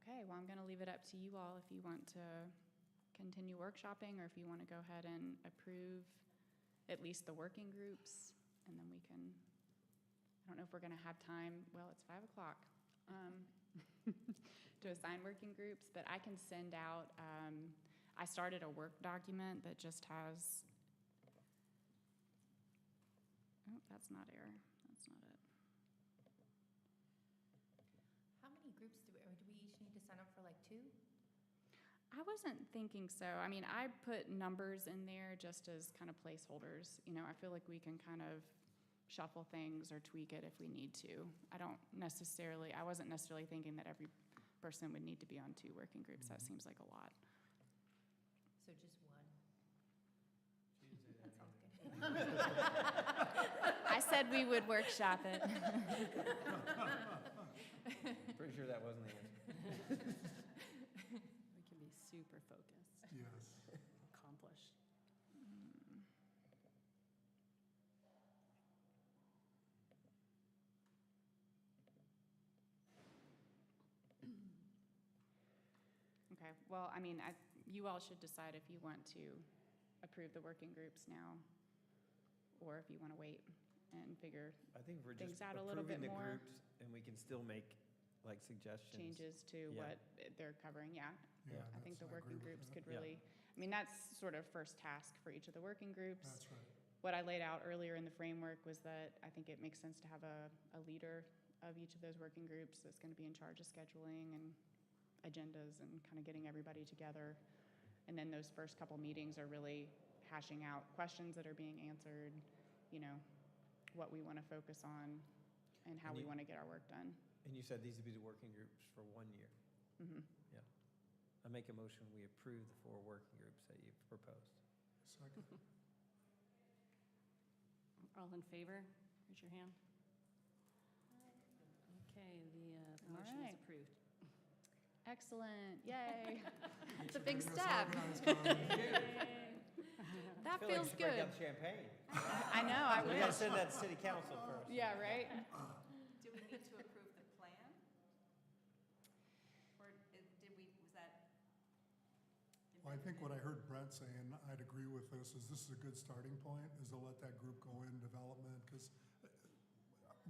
Okay, well, I'm going to leave it up to you all if you want to continue workshopping, or if you want to go ahead and approve at least the working groups, and then we can, I don't know if we're going to have time, well, it's 5 o'clock, to assign working groups, but I can send out, I started a work document that just has, oh, that's not air, that's not it. How many groups do we each need to sign up for, like 2? I wasn't thinking so. I mean, I put numbers in there just as kind of placeholders. You know, I feel like we can kind of shuffle things or tweak it if we need to. I wasn't necessarily thinking that every person would need to be on 2 working groups. That seems like a lot. So just one. That sounds good. I said we would workshop it. Pretty sure that wasn't the answer. We can be super focused, Yes. accomplished. Okay, well, I mean, you all should decide if you want to approve the working groups now, or if you want to wait and figure I think we're just Things out a little approving bit the more. groups, and we can still make like suggestions. changes to Yeah. what they're covering, yeah. Yeah, I think the I agree working with groups that. could Yeah. really, I mean, that's sort of first task for each of the working groups. That's right. What I laid out earlier in the framework was that I think it makes sense to have a leader of each of those working groups that's going to be in charge of scheduling and agendas and kind of getting everybody together. And then those first couple meetings are really hashing out questions that are being answered, you know, what we want to focus on and how And we you- want to get our work done. And you said these would be the working groups for 1 year. Mhm. I make a motion, we approve the 4 working groups that you've proposed. Second. All in favor? Raise your hand. Okay, the motion is right. approved. Excellent, yay. It's a big Getting us step. organized, Carmen. That I feel like feels you should break good. out champagne. I know, I We gotta wish. send that to city council first. Yeah, right? Do we need to approve the plan? Or was that? Well, I think what I heard Brent saying, I'd agree with this is a good starting point, is to let that group go in development, because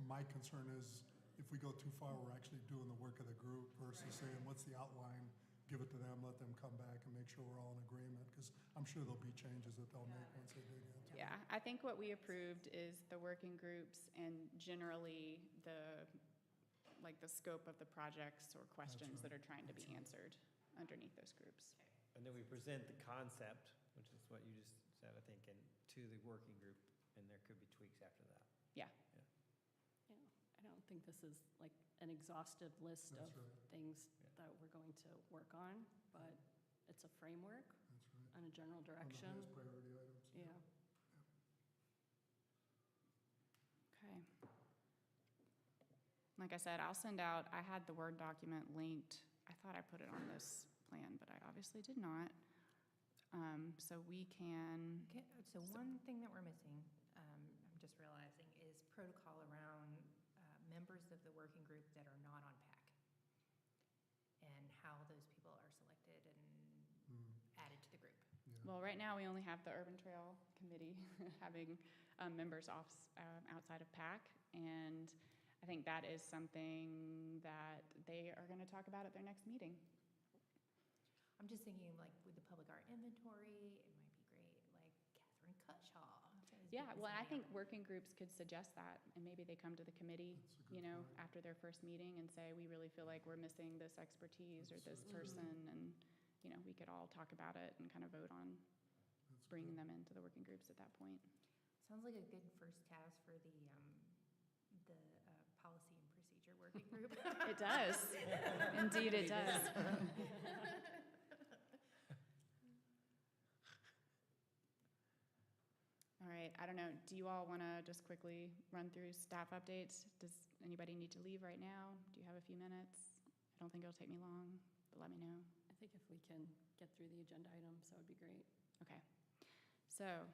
my concern is if we go too far, we're actually doing the work of the group versus saying, what's the outline? Give it to them, let them come back and make sure we're all in agreement, because I'm sure there'll be changes that they'll make once they dig into it. Yeah, I think what we approved is the working groups and generally the scope of the projects or questions that right. are trying to be That's right. answered underneath those groups. And then we present the concept, which is what you just said, I think, and to the working group, and there could be tweaks after that. Yeah, I don't think this is like an exhaustive list of That's right, things Yeah. that we're going to work on, but it's a framework that's right. and a general On the direction. highest priority items. Yeah. Okay. Like I said, I'll send out, I had the Word document linked. I thought I put it on this plan, but I obviously did not. So we can, Okay, so one thing that we're missing, I'm just realizing, is protocol around members of the working group that are not on PAC, and how those people are selected and added to the group. well, right now, we only have the Urban Trail Committee having members outside of PAC, and I think that is something that they are going to talk about at their next meeting. I'm just thinking, like, with the public art inventory, it might be great, like Catherine Cutshaw. is Yeah, being well, I sent think out. working groups could suggest that, and maybe they come to the committee, That's a you good know, point. after their first meeting and say, we really feel like we're missing this expertise or this That's person, and, you know, we could all talk about it and kind of vote on That's bringing good. them into the working groups at that point. Sounds like a good first task for the policy and procedure working group. It does. Indeed, it does. All right, I don't know, do you all want to just quickly run through staff updates? Does anybody need to leave right now? Do you have a few minutes? I don't think it'll take me long, but let me know. I think if we can get through the agenda items, that would be great. Okay. So,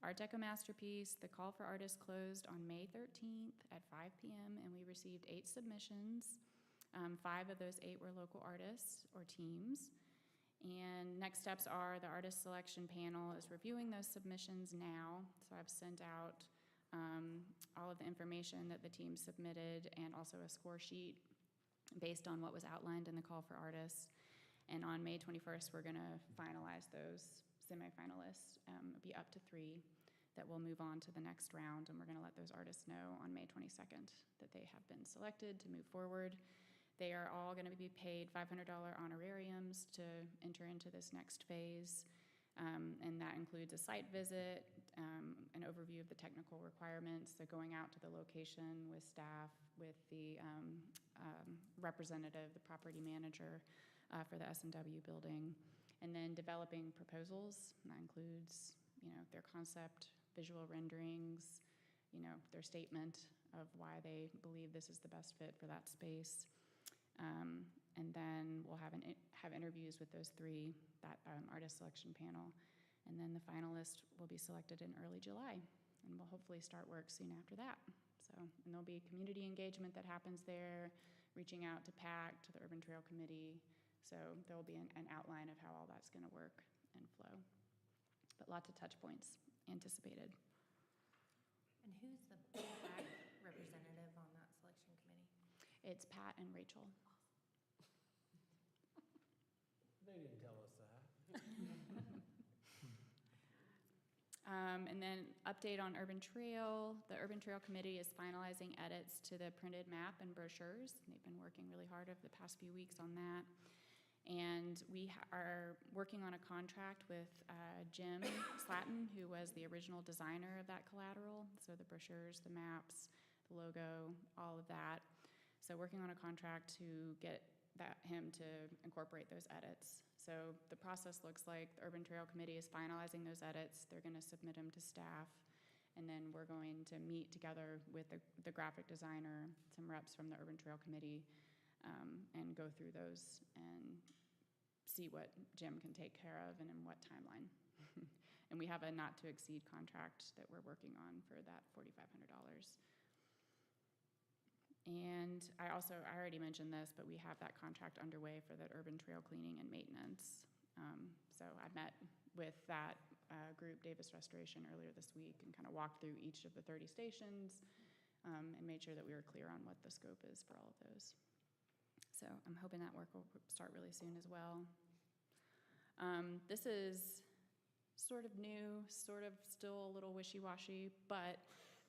Art Deco Masterpiece, the call for artists closed on May 13th at 5 p.m. and we received 8 submissions. 5 of those 8 were local artists or teams. And next steps are the artist selection panel is reviewing those submissions now. So I've sent out all of the information that the team submitted and also a score sheet based on what was outlined in the call for artists. And on May 21st, we're going to finalize those semifinalists. It'll be up to 3 that will move on to the next round. And we're going to let those artists know on May 22nd that they have been selected to move forward. They are all going to be paid $500 honorariums to enter into this next phase. And that includes a site visit, an overview of the technical requirements, so going out to the location with staff, with the representative, the property manager for the S&W building, and then developing proposals. And that includes, their concept, visual renderings, their statement of why they believe this is the best fit for that space. And then we'll have interviews with those three, that artist selection panel. And then the finalist will be selected in early July. And we'll hopefully start work soon after that. And there'll be community engagement that happens there, reaching out to PAC, to the Urban Trail Committee. So there'll be an outline of how all that's going to work and flow. But lots of touch points anticipated. And who's the PAC representative on that selection committee? It's Pat and Rachel. They didn't tell us that. And then update on Urban Trail. The Urban Trail Committee is finalizing edits to the printed map and brochures. They've been working really hard over the past few weeks on that. And we are working on a contract with Jim Slatton, who was the original designer of that collateral. So the brochures, the maps, the logo, all of that. So working on a contract to get him to incorporate those edits. So the process looks like the Urban Trail Committee is finalizing those edits. They're going to submit them to staff. And then we're going to meet together with the graphic designer, some reps from the Urban Trail Committee, and go through those and see what Jim can take care of and in what timeline. And we have a not-to-exceed contract that we're working on for that $4,500. And I already mentioned this, but we have that contract underway for that urban trail cleaning and maintenance. So I met with that group, Davis Restoration, earlier this week and kind of walked through each of the 30 stations and made sure that we were clear on what the scope is for all of those. So I'm hoping that work will start really soon as well. This is sort of new, sort of still a little wishy-washy, but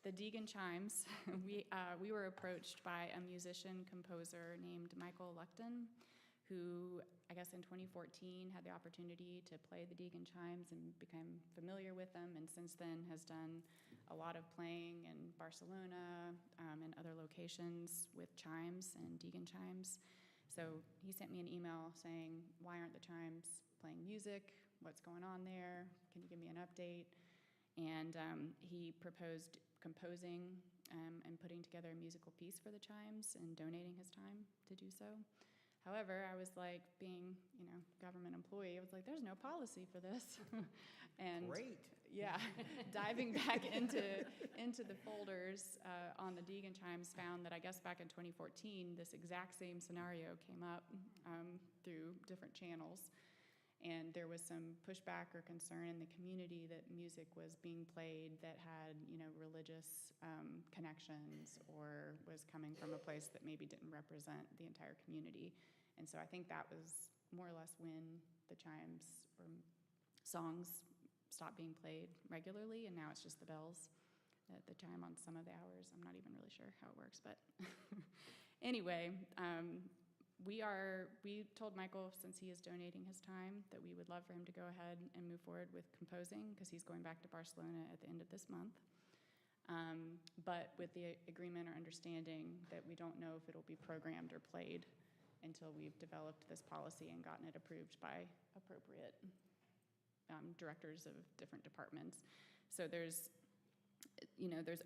the Deegan Chimes, we were approached by a musician composer named Michael Luckton, who I guess in 2014 had the opportunity to play the Deegan Chimes and became familiar with them, and since then has done a lot of playing in Barcelona and other locations with chimes and Deegan Chimes. So he sent me an email saying, why aren't the chimes playing music? What's going on there? Can you give me an update? And he proposed composing and putting together a musical piece for the chimes and donating his time to do so. However, I was like, being, government employee, I was like, there's no policy for this. And Great. yeah, diving back into the folders on the Deegan Chimes, found that I guess back in 2014, this exact same scenario came up through different channels. And there was some pushback or concern in the community that music was being played that had, religious connections or was coming from a place that maybe didn't represent the entire community. And so I think that was more or less when the chimes or songs stopped being played regularly, and now it's just the bells, the chime on some of the hours. I'm not even really sure how it works, but anyway, we told Michael, since he is donating his time, that we would love for him to go ahead and move forward with composing, because he's going back to Barcelona at the end of this month. But with the agreement or understanding that we don't know if it'll be programmed or played until we've developed this policy and gotten it approved by appropriate directors of different departments. So there's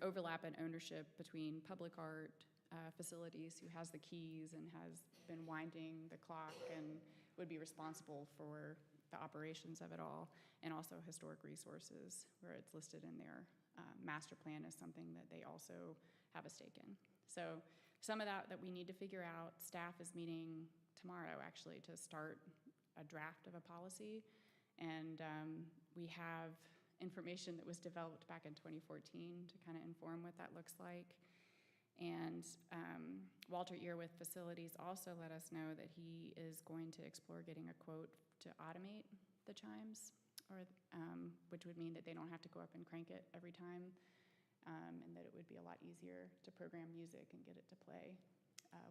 overlap in ownership between public art facilities, who has the keys and has been winding the clock and would be responsible for the operations of it all, and also historic resources, where it's listed in their master plan as something that they also have a stake in. So some of that we need to figure out. Staff is meeting tomorrow, actually, to start a draft of a policy, and we have information that was developed back in 2014 to kind of inform what that looks like. And Walter Ear with Facilities also let us know that he is going to explore getting a quote to automate the chimes, or which would mean that they don't have to go up and crank it every time, and that it would be a lot easier to program music and get it to play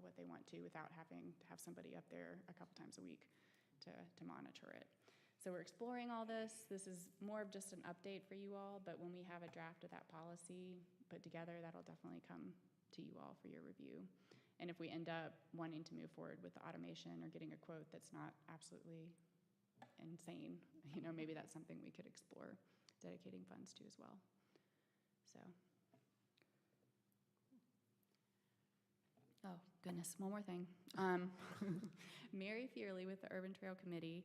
what they want to without having to have somebody up there a couple times a week to monitor it. So we're exploring all this. This is more of just an update for you all, but when we have a draft of that policy put together, that'll definitely come to you all for your review. And if we end up wanting to move forward with the automation or getting a quote that's not absolutely insane, maybe that's something we could explore dedicating funds to as well. So. Oh, goodness, one more thing. Mary Fearley with the Urban Trail Committee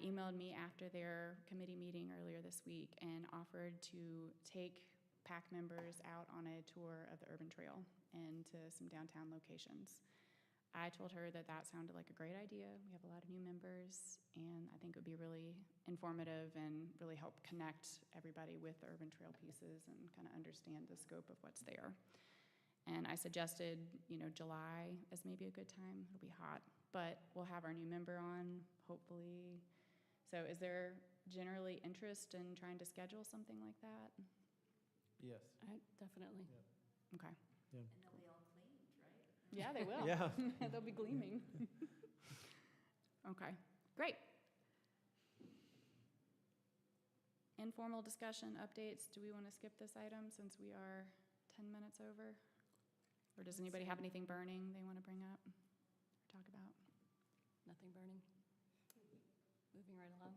emailed me after their committee meeting earlier this week and offered to take PAC members out on a tour of the urban trail and to some downtown locations. I told her that that sounded like a great idea. We have a lot of new members, and I think it would be really informative and really help connect everybody with the urban trail pieces and kind of understand the scope of what's there. And I suggested, July as maybe a good time. It'll be hot, but we'll have our new member on, hopefully. So is there generally interest in trying to schedule something like that? Yes. Definitely. Okay. And they'll be all cleaned, right? Yeah, they will. Yeah. They'll be gleaming. Okay, great. Informal discussion updates. Do we want to skip this item since we are 10 minutes over? Or does anybody have anything burning they want to bring up or talk about? Nothing burning. Moving right along.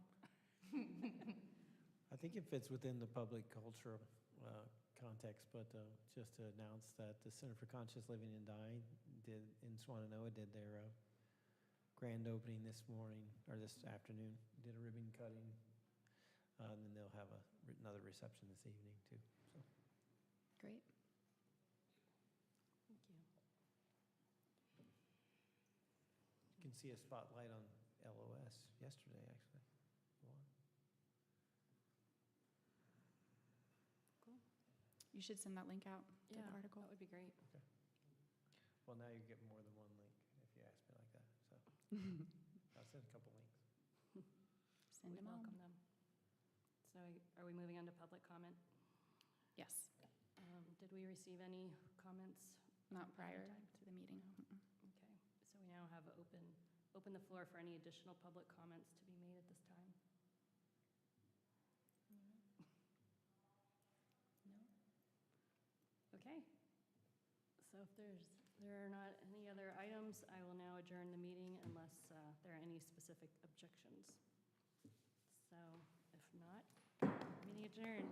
I think it fits within the public cultural context, but just to announce that the Center for Conscious Living and Dying in Swananoa did their grand opening this morning, or this afternoon, did a ribbon cutting, and then they'll have another reception this evening too. So. Great. Thank you. You can see a spotlight on LOS yesterday, actually. Cool. You should send that link out to Yeah, the article. that would be great. Well, now you get more than one link if you ask me like that. So I'll send a couple links. Send We them on. welcome them. So are we moving on to public comment? Yes, Did we receive any comments? not ahead prior of time? to the meeting. Mm-mm. Okay, so we now have open the floor for any additional public comments to be made at this time. No? Okay. So if there are not any other items, I will now adjourn the meeting unless there are any specific objections. So if not, meeting adjourned.